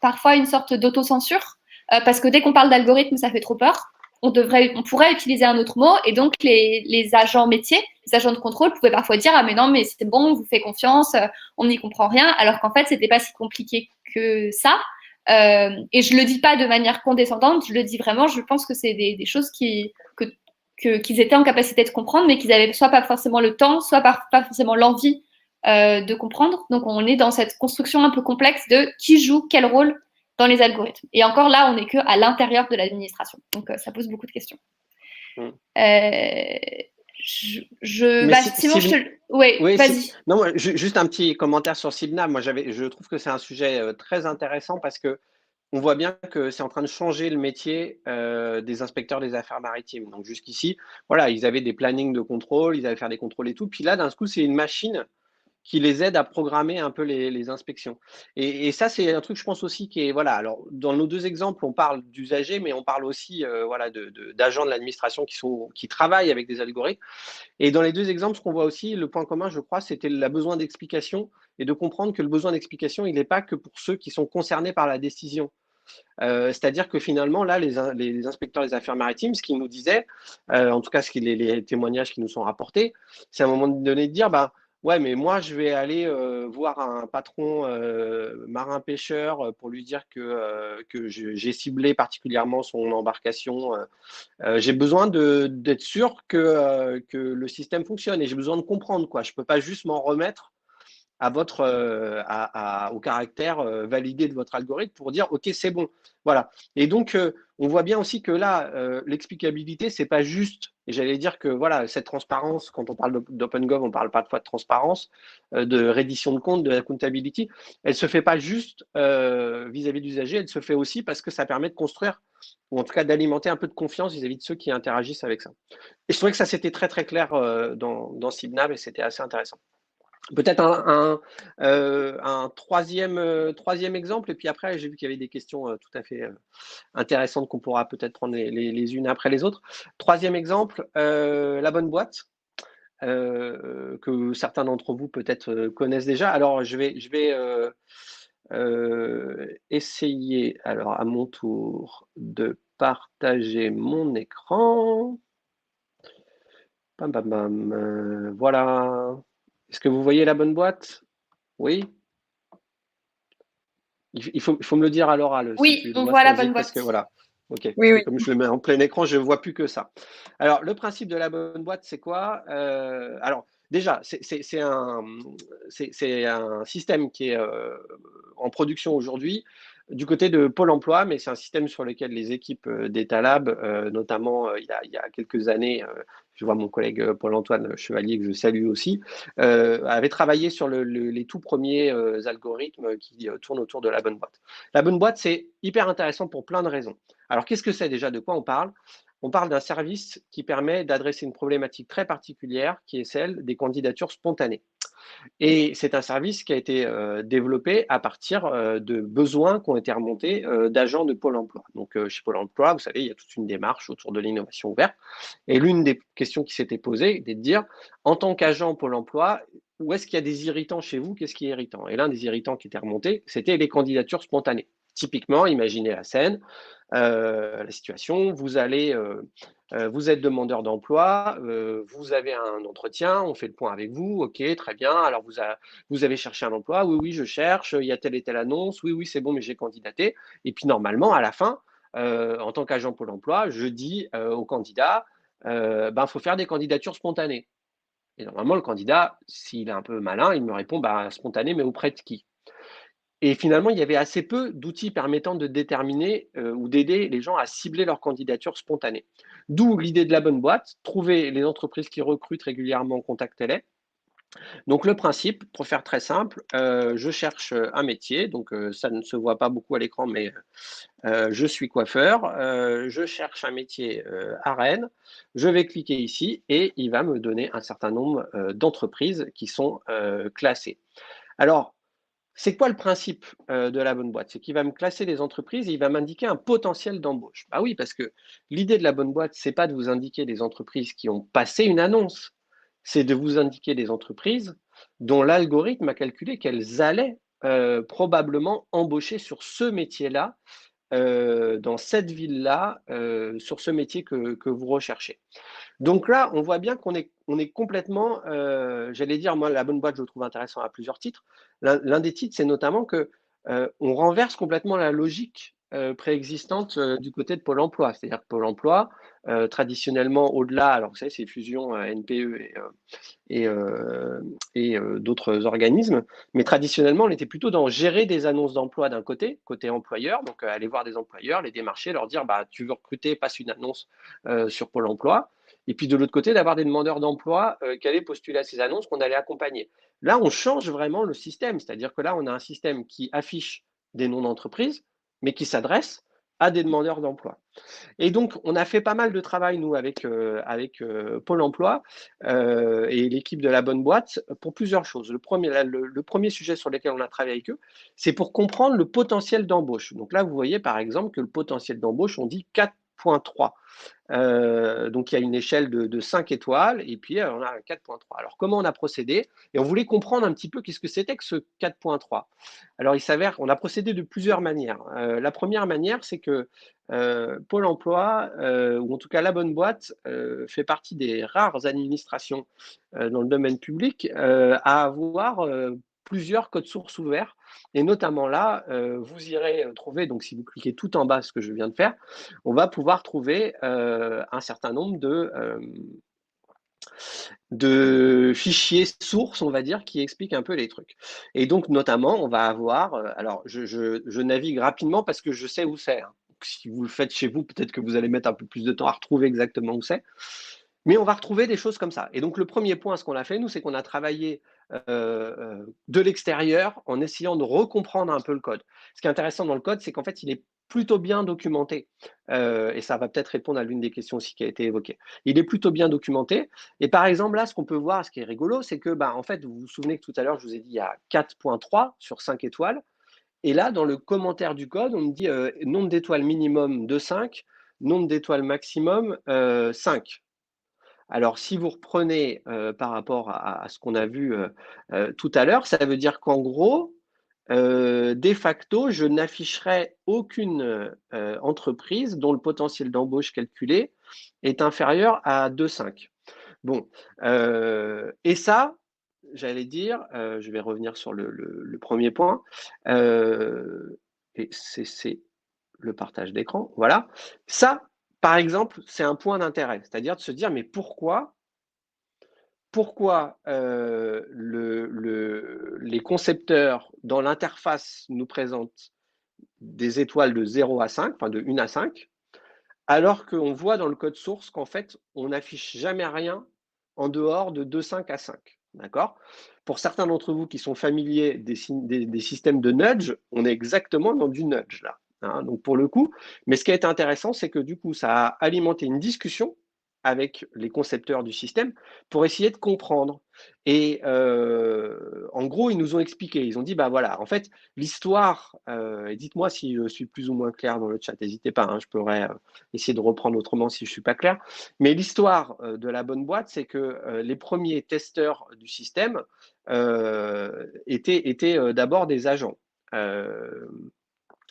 parfois une sorte d'autocensure, parce que dès qu'on parle d'algorithme, ça fait trop peur. On pourrait utiliser un autre mot, et donc les agents métiers, les agents de contrôle pouvaient parfois dire « Ah mais non, mais c'est bon, on vous fait confiance, on n'y comprend rien », alors qu'en fait, c'était pas si compliqué que ça. Et je le dis pas de manière condescendante, je le dis vraiment, je pense que c'est des choses qu'ils étaient en capacité de comprendre, mais qu'ils n'avaient soit pas forcément le temps, soit pas forcément l'envie de comprendre. Donc, on est dans cette construction un peu complexe de qui joue quel rôle dans les algorithmes. Et encore là, on n'est qu'à l'intérieur de l'administration. Donc, ça pose beaucoup de questions. Oui, vas-y. Non, juste un petit commentaire sur CIBNAV. Moi, je trouve que c'est un sujet très intéressant parce que on voit bien que c'est en train de changer le métier des inspecteurs des affaires maritimes. Donc jusqu'ici, voilà, ils avaient des plannings de contrôle, ils avaient faire des contrôles et tout. Puis là, d'un coup, c'est une machine qui les aide à programmer un peu les inspections. Et ça, c'est un truc, je pense aussi, qui est, voilà, alors dans nos deux exemples, on parle d'usagers, mais on parle aussi voilà, d'agents de l'administration qui travaillent avec des algorithmes. Et dans les deux exemples, ce qu'on voit aussi, le point commun, je crois, c'était le besoin d'explication et de comprendre que le besoin d'explication, il n'est pas que pour ceux qui sont concernés par la décision. C'est-à-dire que finalement, là, les inspecteurs des affaires maritimes, ce qu'ils nous disaient, en tout cas, les témoignages qui nous sont rapportés, c'est à un moment donné de dire, bah, ouais, mais moi, je vais aller voir un patron marin-pêcheur pour lui dire que j'ai ciblé particulièrement son embarcation. J'ai besoin d'être sûr que le système fonctionne et j'ai besoin de comprendre, quoi. Je ne peux pas juste m'en remettre à au caractère validé de votre algorithme pour dire OK, c'est bon. Voilà. Et donc, on voit bien aussi que là, l'explicabilité, c'est pas juste. Et j'allais dire que voilà, cette transparence, quand on parle d'OpenGov, on parle parfois de transparence, de reddition de compte, de accountability. Elle se fait pas juste vis-à-vis de l'usager, elle se fait aussi parce que ça permet de construire, ou en tout cas d'alimenter un peu de confiance vis-à-vis de ceux qui interagissent avec ça. Et je trouvais que ça, c'était très, très clair dans Cibnab et c'était assez intéressant. Peut-être un troisième exemple, et puis après, j'ai vu qu'il y avait des questions tout à fait intéressantes qu'on pourra peut-être prendre les unes après les autres. Troisième exemple, la bonne boîte, que certains d'entre vous peut-être connaissent déjà. Alors, je vais essayer, alors à mon tour, de partager mon écran. Bam, bam, bam, voilà. Est-ce que vous voyez la bonne boîte? Oui. Il faut me le dire à l'oral. Oui, si tu on vois voit la Swazik, bonne parce boîte. que voilà. Ok. Oui, oui. Comme je le mets en plein écran, je ne vois plus que ça. Alors, le principe de la bonne boîte, c'est quoi? Alors, déjà, c'est un système qui est en production aujourd'hui du côté de Pôle emploi, mais c'est un système sur lequel les équipes d'Etalab, notamment il y a quelques années, je vois mon collègue Paul-Antoine Chevalier, que je salue aussi, avait travaillé sur les tout premiers algorithmes qui tournent autour de la bonne boîte. La bonne boîte, c'est hyper intéressant pour plein de raisons. Alors, qu'est-ce que c'est déjà? De quoi on parle? On parle d'un service qui permet d'adresser une problématique très particulière, qui est celle des candidatures spontanées. Et c'est un service qui a été développé à partir de besoins qui ont été remontés d'agents de Pôle emploi. Donc, chez Pôle emploi, vous savez, il y a toute une démarche autour de l'innovation ouverte. Et l'une des questions qui s'était posée était de dire, en tant qu'agent Pôle emploi, où est-ce qu'il y a des irritants chez vous? Qu'est-ce qui est irritant? Et l'un des irritants qui était remonté, c'était les candidatures spontanées. Typiquement, imaginez la scène, la situation, vous êtes demandeur d'emploi, vous avez un entretien, on fait le point avec vous, ok, très bien, alors vous avez cherché un emploi, oui, oui, je cherche, il y a telle et telle annonce, oui, oui, c'est bon, mais j'ai candidaté. Et puis normalement, à la fin, en tant qu'agent Pôle emploi, je dis au candidat, faut faire des candidatures spontanées. Et normalement, le candidat, s'il est un peu malin, il me répond, spontané, mais auprès de qui? Et finalement, il y avait assez peu d'outils permettant de déterminer ou d'aider les gens à cibler leur candidature spontanée. D'où l'idée de la bonne boîte, trouver les entreprises qui recrutent régulièrement, contactez-les. Donc le principe, pour faire très simple, je cherche un métier, donc ça ne se voit pas beaucoup à l'écran, mais je suis coiffeur, je cherche un métier à Rennes, je vais cliquer ici et il va me donner un certain nombre d'entreprises qui sont classées. Alors, c'est quoi le principe de la bonne boîte? C'est qu'il va me classer les entreprises et il va m'indiquer un potentiel d'embauche. Bah oui, parce que l'idée de la bonne boîte, c'est pas de vous indiquer des entreprises qui ont passé une annonce, c'est de vous indiquer des entreprises dont l'algorithme a calculé qu'elles allaient probablement embaucher sur ce métier-là, dans cette ville-là, sur ce métier que vous recherchez. Donc là, on voit bien qu'on est complètement, j'allais dire, moi, la bonne boîte, je le trouve intéressant à plusieurs titres. L'un des titres, c'est notamment que on renverse complètement la logique préexistante du côté de Pôle emploi. C'est-à-dire que Pôle emploi, traditionnellement, au-delà, alors vous savez, c'est fusion NPE et d'autres organismes, mais traditionnellement, on était plutôt dans gérer des annonces d'emploi d'un côté employeur, donc aller voir des employeurs, les démarcher, leur dire, tu veux recruter, passe une annonce sur Pôle emploi. Et puis de l'autre côté, d'avoir des demandeurs d'emploi qui allaient postuler à ces annonces qu'on allait accompagner. Là, on change vraiment le système, c'est-à-dire que là, on a un système qui affiche des noms d'entreprises, mais qui s'adresse à des demandeurs d'emploi. Et donc, on a fait pas mal de travail, nous, avec Pôle emploi et l'équipe de la bonne boîte pour plusieurs choses. Le premier sujet sur lequel on a travaillé avec eux, c'est pour comprendre le potentiel d'embauche. Donc là, vous voyez, par exemple, que le potentiel d'embauche, on dit 4,3. Donc, il y a une échelle de 5 étoiles et puis on a 4,3. Alors, comment on a procédé? Et on voulait comprendre un petit peu qu'est-ce que c'était que ce 4,3. Alors, il s'avère qu'on a procédé de plusieurs manières. La première manière, c'est que Pôle emploi, ou en tout cas la bonne boîte, fait partie des rares administrations dans le domaine public à avoir plusieurs codes sources ouverts. Et notamment là, vous irez trouver, donc si vous cliquez tout en bas, ce que je viens de faire, on va pouvoir trouver un certain nombre de fichiers sources, on va dire, qui expliquent un peu les trucs. Et donc, notamment, on va avoir, alors je navigue rapidement parce que je sais où c'est. Hein. Si vous le faites chez vous, peut-être que vous allez mettre un peu plus de temps à retrouver exactement où c'est. Mais on va retrouver des choses comme ça. Et donc, le premier point, ce qu'on a fait, nous, c'est qu'on a travaillé de l'extérieur en essayant de recomprendre un peu le code. Ce qui est intéressant dans le code, c'est qu'en fait, il est plutôt bien documenté. Et ça va peut-être répondre à l'une des questions aussi qui a été évoquée. Il est plutôt bien documenté. Et par exemple, là, ce qu'on peut voir, ce qui est rigolo, c'est que, en fait, vous vous souvenez que tout à l'heure, je vous ai dit, il y a 4,3 sur 5 étoiles. Et là, dans le commentaire du code, on me dit nombre d'étoiles minimum de 5, nombre d'étoiles maximum 5. Alors, si vous reprenez par rapport à ce qu'on a vu tout à l'heure, ça veut dire qu'en gros, de facto, je n'afficherai aucune entreprise dont le potentiel d'embauche calculé est inférieur à 2,5. Bon, et ça, j'allais dire, je vais revenir sur le premier point, et c'est le partage d'écran, voilà. Ça, par exemple, c'est un point d'intérêt, c'est-à-dire de se dire, mais pourquoi les concepteurs dans l'interface nous présentent des étoiles de 0 à 5, enfin de 1 à 5, alors qu'on voit dans le code source qu'en fait, on n'affiche jamais rien en dehors de 2,5 à 5. D'accord? Pour certains d'entre vous qui sont familiers des systèmes de nudge, on est exactement dans du nudge là. Hein, donc pour le coup, mais ce qui a été intéressant, c'est que du coup, ça a alimenté une discussion avec les concepteurs du système pour essayer de comprendre. Et en gros, ils nous ont expliqué, ils ont dit, bah voilà, en fait, l'histoire, et dites-moi si je suis plus ou moins clair dans le chat, n'hésitez pas, hein, je pourrais essayer de reprendre autrement si je ne suis pas clair. Mais l'histoire de la bonne boîte, c'est que les premiers testeurs du système étaient d'abord des agents.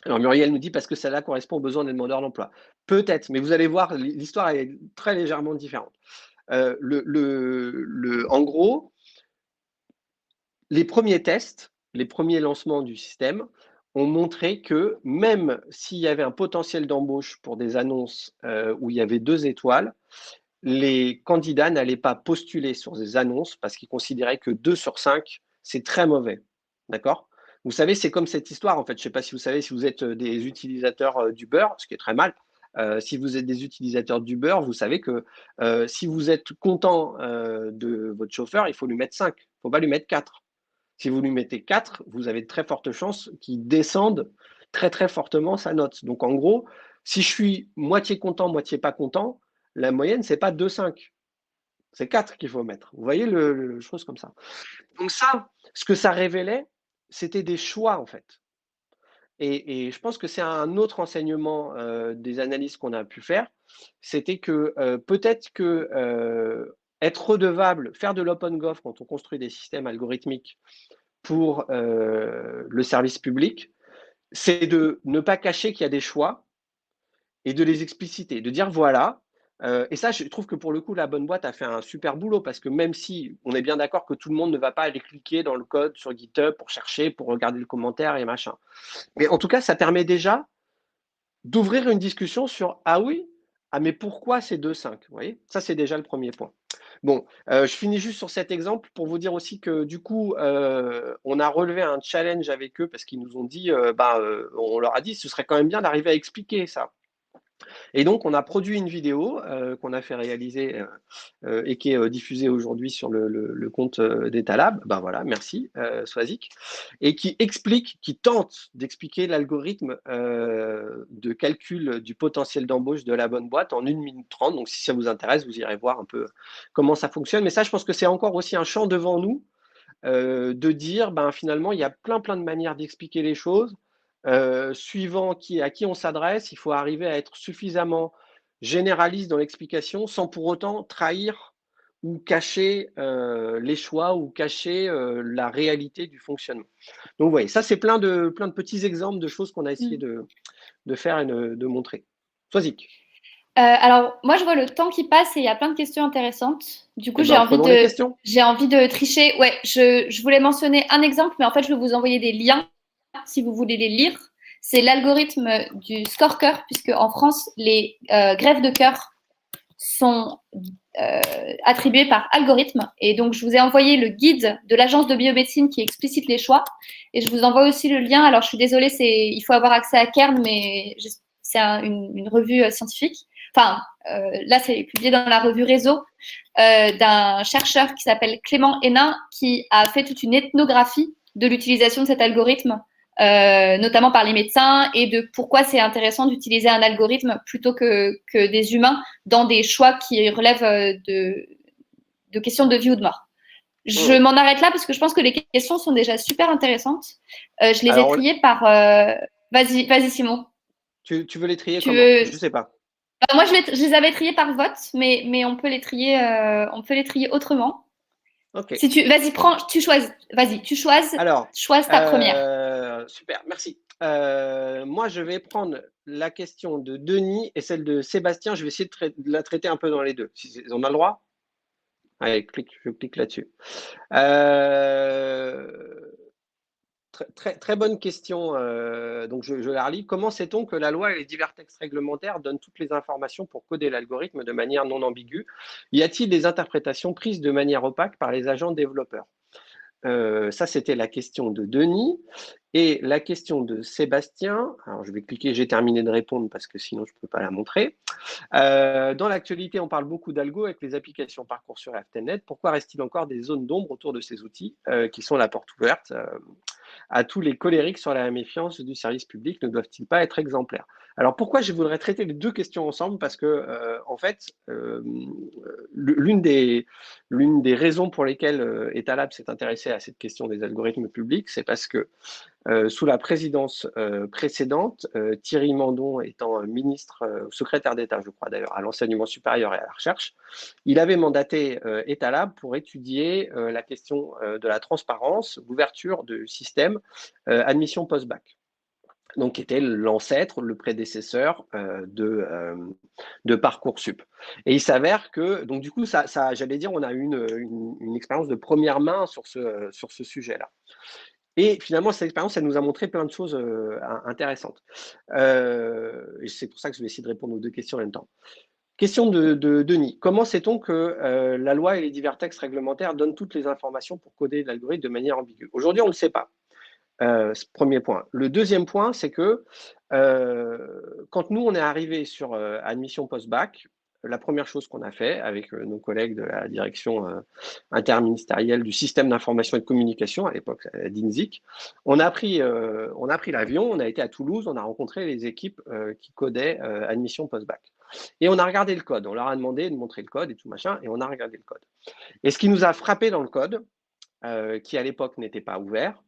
Alors Muriel nous dit parce que cela correspond aux besoins des demandeurs d'emploi. Peut-être, mais vous allez voir, l'histoire est très légèrement différente. En gros, les premiers tests, les premiers lancements du système ont montré que même s'il y avait un potentiel d'embauche pour des annonces où il y avait 2 étoiles, les candidats n'allaient pas postuler sur des annonces parce qu'ils considéraient que 2 sur 5, c'est très mauvais. D'accord? Vous savez, c'est comme cette histoire, en fait. Je ne sais pas si vous savez, si vous êtes des utilisateurs d'Uber, ce qui est très mal. Si vous êtes des utilisateurs d'Uber, vous savez que si vous êtes content de votre chauffeur, il faut lui mettre 5. Il ne faut pas lui mettre 4. Si vous lui mettez 4, vous avez de très fortes chances qu'il descende très, très fortement sa note. Donc, en gros, si je suis moitié content, moitié pas content, la moyenne, ce n'est pas 2,5. C'est 4 qu'il faut mettre. Vous voyez le chose comme ça. Donc ça, ce que ça révélait, c'était des choix, en fait. Et je pense que c'est un autre enseignement des analyses qu'on a pu faire, c'était que peut-être que être redevable, faire de l'OpenGov quand on construit des systèmes algorithmiques pour le service public, c'est de ne pas cacher qu'il y a des choix et de les expliciter, de dire voilà. Et ça, je trouve que pour le coup, la bonne boîte a fait un super boulot parce que même si on est bien d'accord que tout le monde ne va pas aller cliquer dans le code sur GitHub pour chercher, pour regarder le commentaire et machin. Mais en tout cas, ça permet déjà d'ouvrir une discussion sur ah oui, ah mais pourquoi c'est 2,5 Vous voyez, ça c'est déjà le premier point. Bon, je finis juste sur cet exemple pour vous dire aussi que du coup, on a relevé un challenge avec eux parce qu'ils nous ont dit, on leur a dit, ce serait quand même bien d'arriver à expliquer ça. Et donc, on a produit une vidéo qu'on a fait réaliser et qui est diffusée aujourd'hui sur le compte d'Etalab. Ben voilà, merci Swazik. Et qui tente d'expliquer l'algorithme de calcul du potentiel d'embauche de la bonne boîte en 1 minute 30. Donc, si ça vous intéresse, vous irez voir un peu comment ça fonctionne. Mais ça, je pense que c'est encore aussi un champ devant nous de dire, ben, finalement, il y a plein de manières d'expliquer les choses. Suivant à qui on s'adresse, il faut arriver à être suffisamment généraliste dans l'explication sans pour autant trahir ou cacher les choix ou cacher la réalité du fonctionnement. Donc, vous voyez, ça, c'est plein de petits exemples de choses qu'on a essayé de faire et de montrer. Swazik. Alors, moi, je vois le temps qui passe et il y a plein de questions intéressantes. Du coup, Eh ben, prenons les questions. j'ai envie de tricher. Ouais, je voulais mentionner un exemple, mais en fait, je vais vous envoyer des liens si vous voulez les lire. C'est l'algorithme du score cœur, puisque en France, les greffes de cœur sont attribuées par algorithme. Et donc, je vous ai envoyé le guide de l'agence de biomédecine qui explicite les choix. Et je vous envoie aussi le lien. Alors, je suis désolée, il faut avoir accès à Kern, mais c'est une revue scientifique. Enfin, là, c'est publié dans la revue Réseau d'un chercheur qui s'appelle Clément Hénin, qui a fait toute une ethnographie de l'utilisation de cet algorithme, notamment par les médecins, et de pourquoi c'est intéressant d'utiliser un algorithme plutôt que des humains dans des choix qui relèvent de questions de vie ou de mort. Je m'en arrête là parce que je pense que les questions sont déjà super intéressantes. Je les ai triées par... Vas-y, Simon. Tu veux les trier comment? Je ne sais pas. Moi, je les avais triés par vote, mais on peut les trier autrement. Okay. Si vas-y, tu choisis. Vas-y, choisis ta première. Super, merci. Moi, je vais prendre la question de Denis et celle de Sébastien. Je vais essayer de la traiter un peu dans les deux. On a le droit? Allez, je clique là-dessus. Très bonne question. Donc, je la relis. Comment sait-on que la loi et les divers textes réglementaires donnent toutes les informations pour coder l'algorithme de manière non ambiguë? Y a-t-il des interprétations prises de manière opaque par les agents développeurs? Ça, c'était la question de Denis. Et la question de Sébastien, alors je vais cliquer, j'ai terminé de répondre parce que sinon je ne peux pas la montrer. Dans l'actualité, on parle beaucoup d'algo avec les applications Parcoursup et Afternet. Pourquoi reste-t-il encore des zones d'ombre autour de ces outils qui sont la porte ouverte à tous les colériques sur la méfiance du service public? Ne doivent-ils pas être exemplaires? Alors pourquoi je voudrais traiter les deux questions ensemble? Parce que en fait, l'une des raisons pour lesquelles Etalab s'est intéressé à cette question des algorithmes publics, c'est parce que sous la présidence précédente, Thierry Mandon étant ministre, secrétaire d'État, je crois d'ailleurs, à l'enseignement supérieur et à la recherche, il avait mandaté Etalab pour étudier la question de la transparence, l'ouverture du système admission post-bac. Donc, qui était l'ancêtre, le prédécesseur de Parcoursup. Et il s'avère que, donc du coup, j'allais dire, on a eu une expérience de première main sur ce sujet-là. Et finalement, cette expérience, elle nous a montré plein de choses intéressantes. Et c'est pour ça que je vais essayer de répondre aux deux questions en même temps. Question de Denis. Comment sait-on que la loi et les divers textes réglementaires donnent toutes les informations pour coder l'algorithme de manière ambiguë? Aujourd'hui, on ne le sait pas. Premier point. Le deuxième point, c'est que quand nous, on est arrivé sur admission post-bac, la première chose qu'on a fait avec nos collègues de la direction interministérielle du système d'information et de communication, à l'époque d'INSIC, on a pris l'avion, on a été à Toulouse, on a rencontré les équipes qui codaient admission post-bac. Et on a regardé le code, on leur a demandé de montrer le code et tout machin, et on a regardé le code. Et ce qui nous a frappé dans le code, qui à l'époque n'était pas ouvert,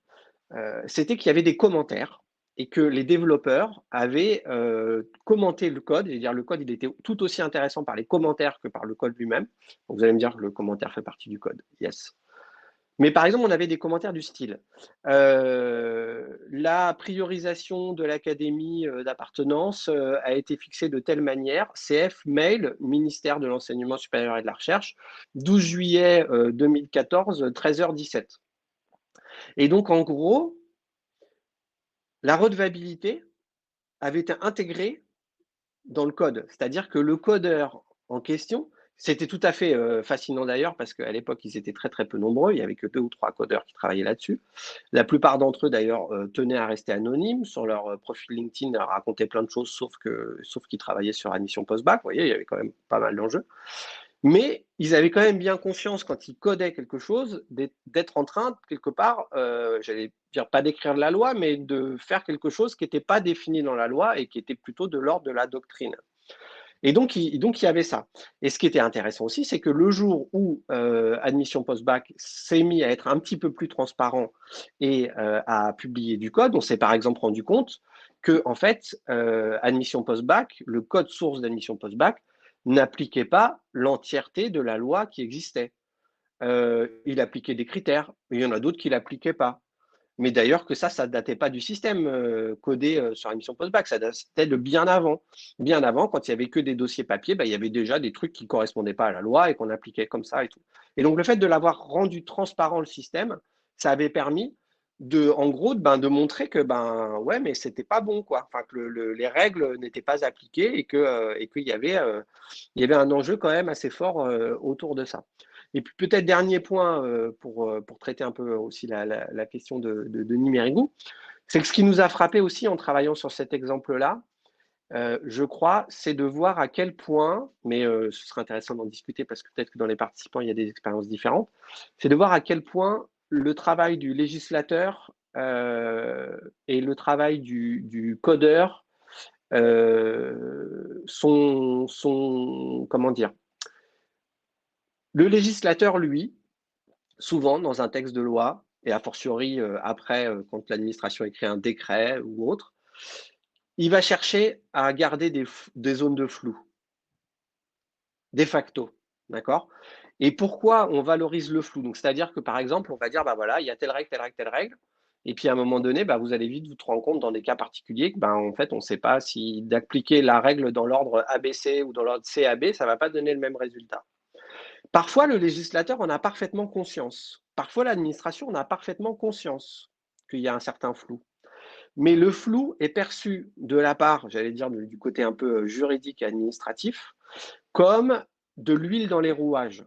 c'était qu'il y avait des commentaires et que les développeurs avaient commenté le code. C'est-à-dire le code, il était tout aussi intéressant par les commentaires que par le code lui-même. Donc, vous allez me dire que le commentaire fait partie du code. Yes. Mais par exemple, on avait des commentaires du style la priorisation de l'académie d'appartenance a été fixée de telle manière. CF, mail, ministère de l'Enseignement supérieur et de la Recherche, 12 juillet 2014, 13h17. Et donc, en gros, la redevabilité avait été intégrée dans le code. C'est-à-dire que le codeur en question C'était tout à fait fascinant d'ailleurs, parce qu'à l'époque, ils étaient très très peu nombreux, il n'y avait que 2 ou 3 codeurs qui travaillaient là-dessus. La plupart d'entre eux d'ailleurs tenaient à rester anonymes, sur leur profil LinkedIn, racontaient plein de choses, sauf qu'ils travaillaient sur admission post-bac, vous voyez, il y avait quand même pas mal d'enjeux. Mais ils avaient quand même bien conscience, quand ils codaient quelque chose, d'être en train, quelque part, j'allais dire pas d'écrire la loi, mais de faire quelque chose qui n'était pas défini dans la loi et qui était plutôt de l'ordre de la doctrine. Et donc, il y avait ça. Et ce qui était intéressant aussi, c'est que le jour où Admission Post-Bac s'est mis à être un petit peu plus transparent et à publier du code, on s'est par exemple rendu compte que, en fait, Admission Post-Bac, le code source d'Admission Post-Bac, n'appliquait pas l'entièreté de la loi qui existait. Il appliquait des critères, il y en a d'autres qui ne l'appliquaient pas. Mais d'ailleurs que ça ne datait pas du système codé sur Admission Post-Bac, ça datait de bien avant. Bien avant, quand il n'y avait que des dossiers papier, il y avait déjà des trucs qui ne correspondaient pas à la loi et qu'on appliquait comme ça et tout. Et donc le fait de l'avoir rendu transparent le système, ça avait permis en gros, de montrer que ouais, mais c'était pas bon, quoi. Enfin, que les règles n'étaient pas appliquées et qu'il y avait un enjeu quand même assez fort autour de ça. Et puis peut-être dernier point pour traiter un peu aussi la question de Denis Mérigou, c'est que ce qui nous a frappé aussi en travaillant sur cet exemple-là, je crois, c'est de voir à quel point, mais ce serait intéressant d'en discuter parce que peut-être que dans les participants, il y a des expériences différentes, c'est de voir à quel point le travail du législateur et le travail du codeur sont, comment dire, le législateur, lui, souvent dans un texte de loi, et a fortiori après, quand l'administration écrit un décret ou autre, il va chercher à garder des zones de flou, de facto, d'accord? Et pourquoi on valorise le flou? Donc, c'est-à-dire que, par exemple, on va dire, voilà, il y a telle règle, telle règle, telle règle, et puis à un moment donné, vous allez vite vous rendre compte dans des cas particuliers que, en fait, on ne sait pas si d'appliquer la règle dans l'ordre ABC ou dans l'ordre CAB, ça ne va pas donner le même résultat. Parfois, le législateur en a parfaitement conscience. Parfois, l'administration en a parfaitement conscience qu'il y a un certain flou. Mais le flou est perçu de la part, j'allais dire, du côté un peu juridique et administratif, comme de l'huile dans les rouages.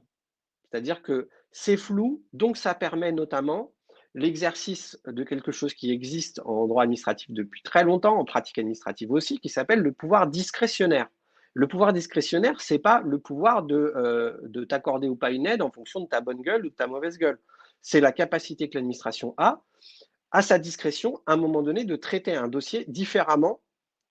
C'est-à-dire que c'est flou, donc ça permet notamment l'exercice de quelque chose qui existe en droit administratif depuis très longtemps, en pratique administrative aussi, qui s'appelle le pouvoir discrétionnaire. Le pouvoir discrétionnaire, ce n'est pas le pouvoir de t'accorder ou pas une aide en fonction de ta bonne gueule ou de ta mauvaise gueule. C'est la capacité que l'administration a, à sa discrétion, à un moment donné, de traiter un dossier différemment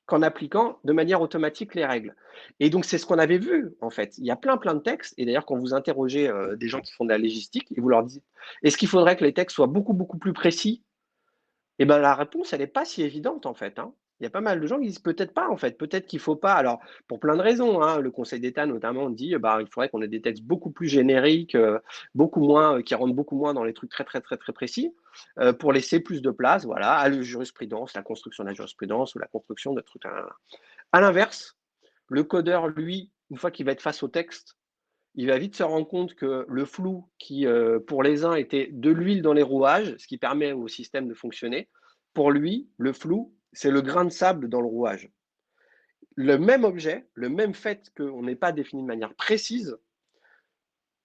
qu'en appliquant de manière automatique les règles. Et donc, c'est ce qu'on avait vu, en fait. Il y a plein de textes, et d'ailleurs, quand vous interrogez des gens qui font de la légistique, et vous leur dites, est-ce qu'il faudrait que les textes soient beaucoup, beaucoup plus précis? Eh bien, la réponse, elle n'est pas si évidente, en fait. Il y a pas mal de gens qui disent peut-être pas, en fait. Peut-être qu'il ne faut pas. Alors, pour plein de raisons, le Conseil d'État, notamment, dit il faudrait qu'on ait des textes beaucoup plus génériques, beaucoup moins, qui rentrent beaucoup moins dans les trucs très, très, très, très précis, pour laisser plus de place, voilà, à la jurisprudence, la construction de la jurisprudence ou la construction de trucs. À l'inverse, le codeur, lui, une fois qu'il va être face au texte, il va vite se rendre compte que le flou qui, pour les uns, était de l'huile dans les rouages, ce qui permet au système de fonctionner, pour lui, le flou, c'est le grain de sable dans le rouage. Le même objet, le même fait qu'on n'ait pas défini de manière précise,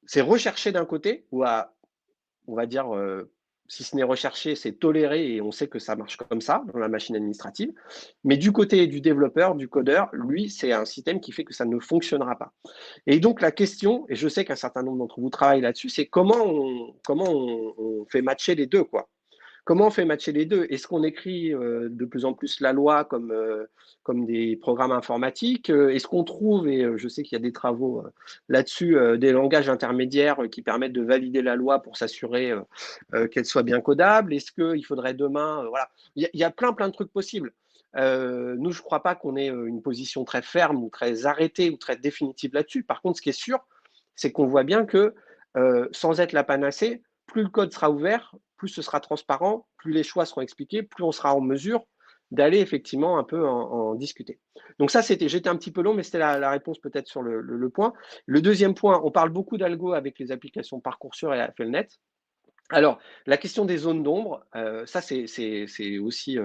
c'est recherché d'un côté, ou on va dire, si ce n'est recherché, c'est toléré et on sait que ça marche comme ça dans la machine administrative. Mais du côté du développeur, du codeur, lui, c'est un système qui fait que ça ne fonctionnera pas. Et donc la question, et je sais qu'un certain nombre d'entre vous travaillent là-dessus, c'est comment on fait matcher les deux, quoi. Comment on fait matcher les deux? Est-ce qu'on écrit de plus en plus la loi comme des programmes informatiques? Est-ce qu'on trouve, et je sais qu'il y a des travaux là-dessus, des langages intermédiaires qui permettent de valider la loi pour s'assurer qu'elle soit bien codable? Est-ce qu'il faudrait demain… voilà. Il y a plein de trucs possibles. Nous, je ne crois pas qu'on ait une position très ferme ou très arrêtée ou très définitive là-dessus. Par contre, ce qui est sûr, c'est qu'on voit bien que sans être la panacée, plus le code sera ouvert, plus ce sera transparent, plus les choix seront expliqués, plus on sera en mesure d'aller effectivement un peu en discuter. Donc ça, j'étais un petit peu long, mais c'était la réponse peut-être sur le point. Le deuxième point, on parle beaucoup d'algo avec les applications Parcoursup et AFLnet. Alors, la question des zones d'ombre, ça c'est aussi,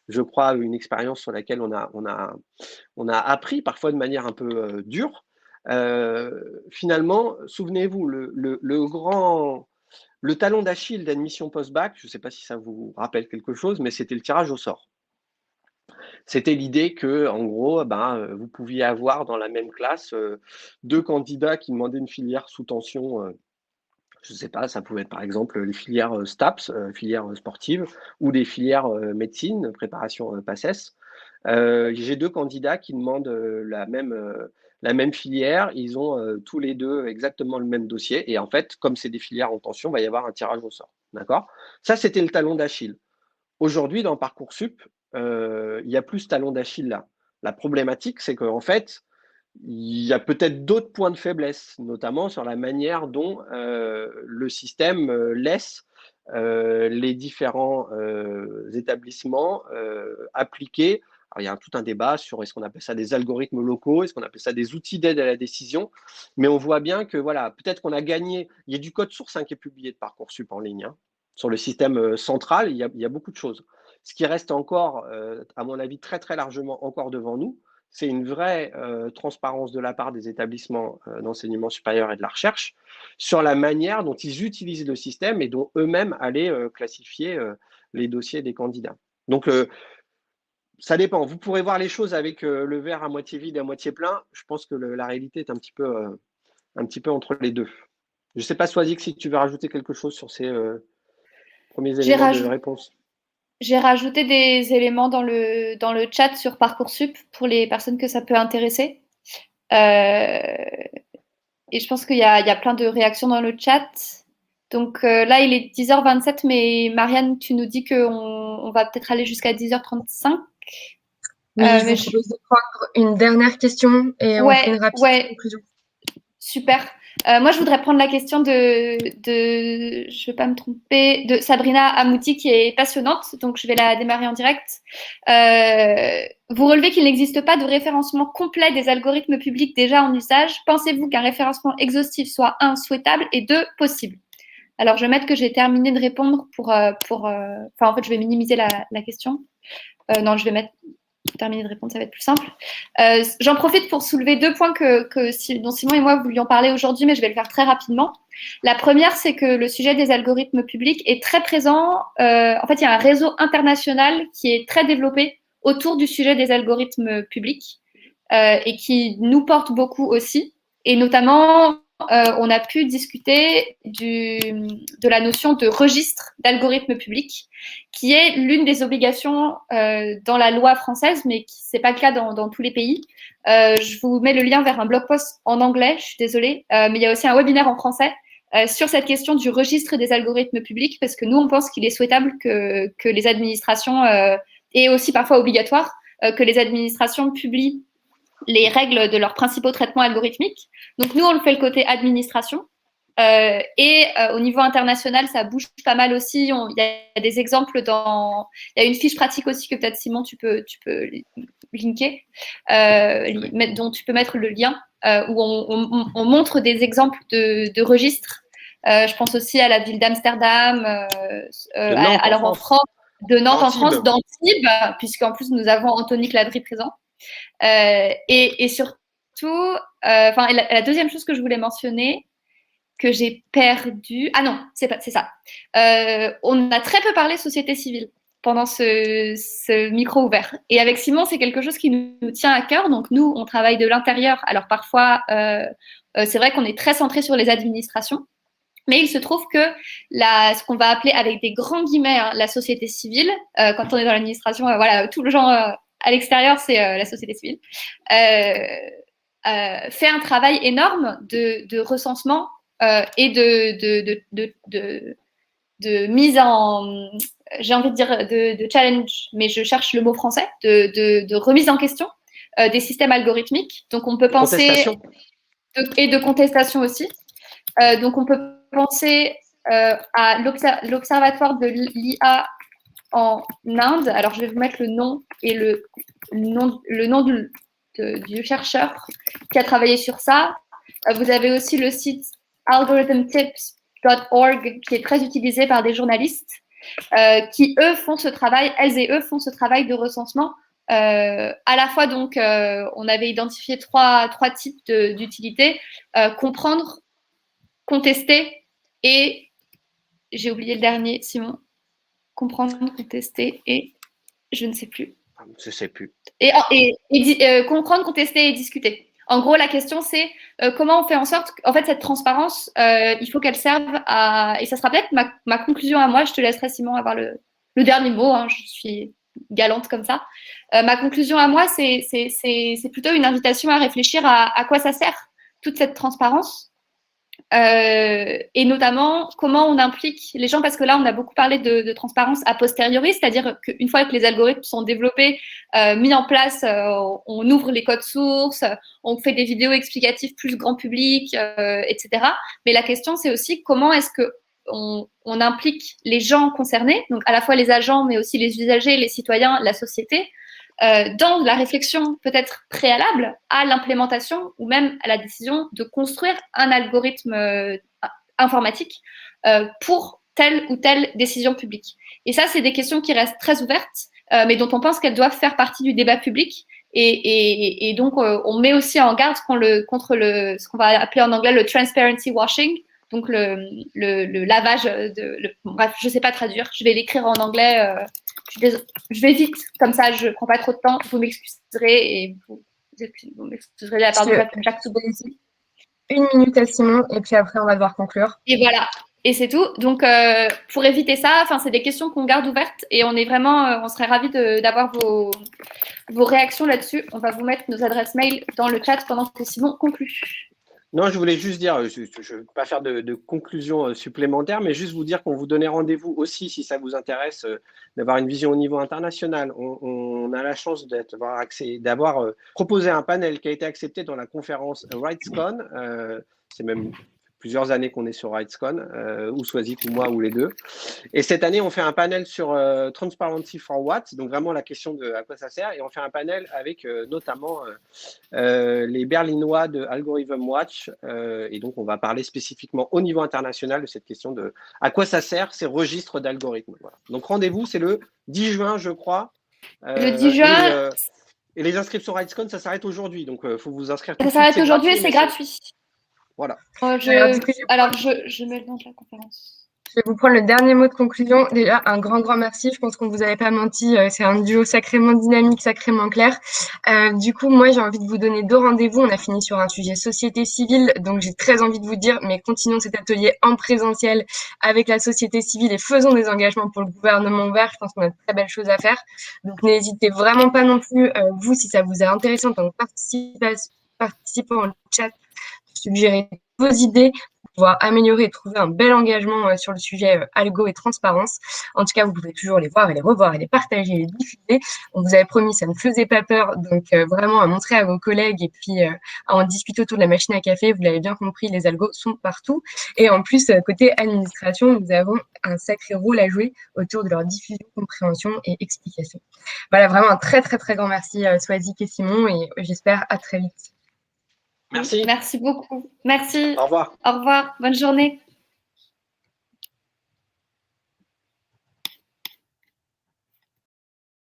je crois, une expérience sur laquelle on a appris, parfois de manière un peu dure. finalement, souvenez-vous, le talon d'Achille d'admission post-bac, je ne sais pas si ça vous rappelle quelque chose, mais c'était le tirage au sort. C'était l'idée que, en gros, vous pouviez avoir dans la même classe 2 candidats qui demandaient une filière sous tension. Je ne sais pas, ça pouvait être par exemple les filières STAPS, filière sportive, ou des filières médecine, préparation PACES. J'ai 2 candidats qui demandent la même filière. Ils ont tous les 2 exactement le même dossier. Et en fait, comme c'est des filières en tension, il va y avoir un tirage au sort. D'accord ? Ça, c'était le talon d'Achille. Aujourd'hui, dans Parcoursup, il n'y a plus ce talon d'Achille là. La problématique, c'est qu'en fait, il y a peut-être d'autres points de faiblesse, notamment sur la manière dont le système laisse les différents établissements appliquer. Alors, il y a tout un débat sur est-ce qu'on appelle ça des algorithmes locaux, est-ce qu'on appelle ça des outils d'aide à la décision, mais on voit bien que voilà, peut-être qu'on a gagné. Il y a du code source qui est publié de Parcoursup en ligne. Sur le système central, il y a beaucoup de choses. Ce qui reste encore, à mon avis, très très largement encore devant nous, c'est une vraie transparence de la part des établissements d'enseignement supérieur et de la recherche sur la manière dont ils utilisent le système et dont eux-mêmes allaient classifier les dossiers des candidats. Donc, ça dépend. Vous pourrez voir les choses avec le verre à moitié vide et à moitié plein. Je pense que la réalité est un petit peu entre les deux. Je ne sais pas, Swazik, si tu veux rajouter quelque chose sur ces premiers éléments de réponse. J'ai rajouté des éléments dans le chat sur Parcoursup pour les personnes que ça peut intéresser. Et je pense qu'il y a plein de réactions dans le chat. Donc là, il est 10h27, mais Marianne, tu nous dis qu'on va peut-être aller jusqu'à 10h35. Oui, je vous propose de prendre une dernière question et on fait une rapide conclusion. Super. Moi, je voudrais prendre la question de je ne vais pas me tromper, de Sabrina Amouti, qui est passionnante. Donc, je vais la démarrer en direct. Vous relevez qu'il n'existe pas de référencement complet des algorithmes publics déjà en usage. Pensez-vous qu'un référencement exhaustif soit 1, souhaitable et 2, possible? Alors, je vais mettre que j'ai terminé de répondre en fait, je vais minimiser la question. Non, je vais mettre terminer de répondre, ça va être plus simple. J'en profite pour soulever 2 points dont Simon et moi voulions parler aujourd'hui, mais je vais le faire très rapidement. La première, c'est que le sujet des algorithmes publics est très présent. En fait, il y a un réseau international qui est très développé autour du sujet des algorithmes publics et qui nous porte beaucoup aussi. Et notamment, on a pu discuter de la notion de registre d'algorithmes publics, qui est l'une des obligations dans la loi française, mais ce n'est pas le cas dans tous les pays. Je vous mets le lien vers un blog post en anglais, je suis désolée, mais il y a aussi un webinaire en français sur cette question du registre des algorithmes publics, parce que nous, on pense qu'il est souhaitable que les administrations, et aussi parfois obligatoire, que les administrations publient les règles de leurs principaux traitements algorithmiques. Donc, nous, on le fait le côté administration. Et au niveau international, ça bouge pas mal aussi. Il y a des exemples il y a une fiche pratique aussi que peut-être, Simon, tu peux linker, dont tu peux mettre le lien, où on montre des exemples de registres. Je pense aussi à la ville d'Amsterdam, alors en France, de Nantes en France, d'Antibes, puisqu'en plus, nous avons Anthony Cladry présent. Et surtout, la deuxième chose que je voulais mentionner, que j'ai perdu. Ah non, c'est ça. On a très peu parlé société civile pendant ce micro ouvert. Et avec Simon, c'est quelque chose qui nous tient à cœur. Donc nous, on travaille de l'intérieur. Alors parfois, c'est vrai qu'on est très centré sur les administrations. Mais il se trouve que ce qu'on va appeler avec des grands guillemets la société civile, quand on est dans l'administration, voilà, tout le genre à l'extérieur, c'est la société civile, fait un travail énorme de recensement et de mise en, j'ai envie de dire, de challenge, mais je cherche le mot français, de remise en question des systèmes algorithmiques. Donc, on peut penser… Et de contestation aussi. Donc, on peut penser à l'Observatoire de l'IA en Inde. Alors, je vais vous mettre le nom et le nom du chercheur qui a travaillé sur ça. Vous avez aussi le site algorithmtips.org qui est très utilisé par des journalistes qui, elles et eux, font ce travail de recensement À la fois, donc, on avait identifié trois types d'utilités. Comprendre, contester et, j'ai oublié le dernier, Simon. Comprendre, contester et je ne sais plus. Je ne sais plus. Et comprendre, contester et discuter. En gros, la question, c'est comment on fait en sorte qu'en fait, cette transparence, il faut qu'elle serve à… Et ça sera peut-être ma conclusion à moi. Je te laisserai, Simon, avoir le dernier mot. Hein, je suis galante comme ça. Ma conclusion à moi, c'est plutôt une invitation à réfléchir à quoi ça sert, toute cette transparence. Et notamment comment on implique les gens, parce que là on a beaucoup parlé de transparence a posteriori, c'est-à-dire qu'une fois que les algorithmes sont développés, mis en place, on ouvre les codes sources, on fait des vidéos explicatives plus grand public, etc. Mais la question c'est aussi comment est-ce que on implique les gens concernés, donc à la fois les agents mais aussi les usagers, les citoyens, la société, dans la réflexion peut-être préalable à l'implémentation ou même à la décision de construire un algorithme informatique pour telle ou telle décision publique. Et ça, c'est des questions qui restent très ouvertes, mais dont on pense qu'elles doivent faire partie du débat public. Et donc, on met aussi en garde contre ce qu'on va appeler en anglais le transparency washing, donc le lavage bref, je ne sais pas traduire, je vais l'écrire en anglais. Je vais vite, comme ça, je ne prends pas trop de temps. Vous m'excuserez et vous m'excuserez de la part de Jacques Soubeau aussi. 1 minute à Simon et puis après, on va devoir conclure. Et voilà. Et c'est tout. Donc, pour éviter ça, c'est des questions qu'on garde ouvertes et on est vraiment, on serait ravis d'avoir vos réactions là-dessus. On va vous mettre nos adresses mail dans le chat pendant que Simon conclut. Non, je voulais juste dire, je ne veux pas faire de conclusion supplémentaire, mais juste vous dire qu'on vous donnait rendez-vous aussi, si ça vous intéresse, d'avoir une vision au niveau international. On a la chance d'avoir proposé un panel qui a été accepté dans la conférence RightsCon. C'est même plusieurs années qu'on est sur RightsCon, ou Swazik ou moi ou les deux. Et cette année, on fait un panel sur Transparency for What, donc vraiment la question de à quoi ça sert. Et on fait un panel avec notamment les Berlinois de Algorithm Watch. Et donc, on va parler spécifiquement au niveau international de cette question de à quoi ça sert ces registres d'algorithmes. Voilà. Donc, rendez-vous, c'est le 10 juin, je crois. Le 10 juin. Et les inscriptions RightsCon, ça s'arrête aujourd'hui. Donc, il faut vous inscrire tout de suite. Ça s'arrête aujourd'hui et c'est gratuit. Voilà. Je mets le nom de la conférence. Je vais vous prendre le dernier mot de conclusion. Déjà, un grand merci. Je pense qu'on vous avait pas menti. C'est un duo sacrément dynamique, sacrément clair. Du coup, moi, j'ai envie de vous donner 2 rendez-vous. On a fini sur un sujet société civile. Donc, j'ai très envie de vous dire, mais continuons cet atelier en présentiel avec la société civile et faisons des engagements pour le gouvernement ouvert. Je pense qu'on a de très belles choses à faire. Donc, n'hésitez vraiment pas non plus, vous, si ça vous est intéressant, en tant que participant au chat, suggérer vos idées pour pouvoir améliorer et trouver un bel engagement sur le sujet algo et transparence. En tout cas, vous pouvez toujours les voir et les revoir et les partager et les diffuser. On vous avait promis, ça ne faisait pas peur, donc vraiment à montrer à vos collègues et puis à en discuter autour de la machine à café. Vous l'avez bien compris, les algos sont partout. Et en plus, côté administration, nous avons un sacré rôle à jouer autour de leur diffusion, compréhension et explication. Voilà, vraiment un très grand merci Swazik et Simon et j'espère à très vite. Merci. Merci beaucoup. Merci. Au revoir. Au revoir. Bonne journée.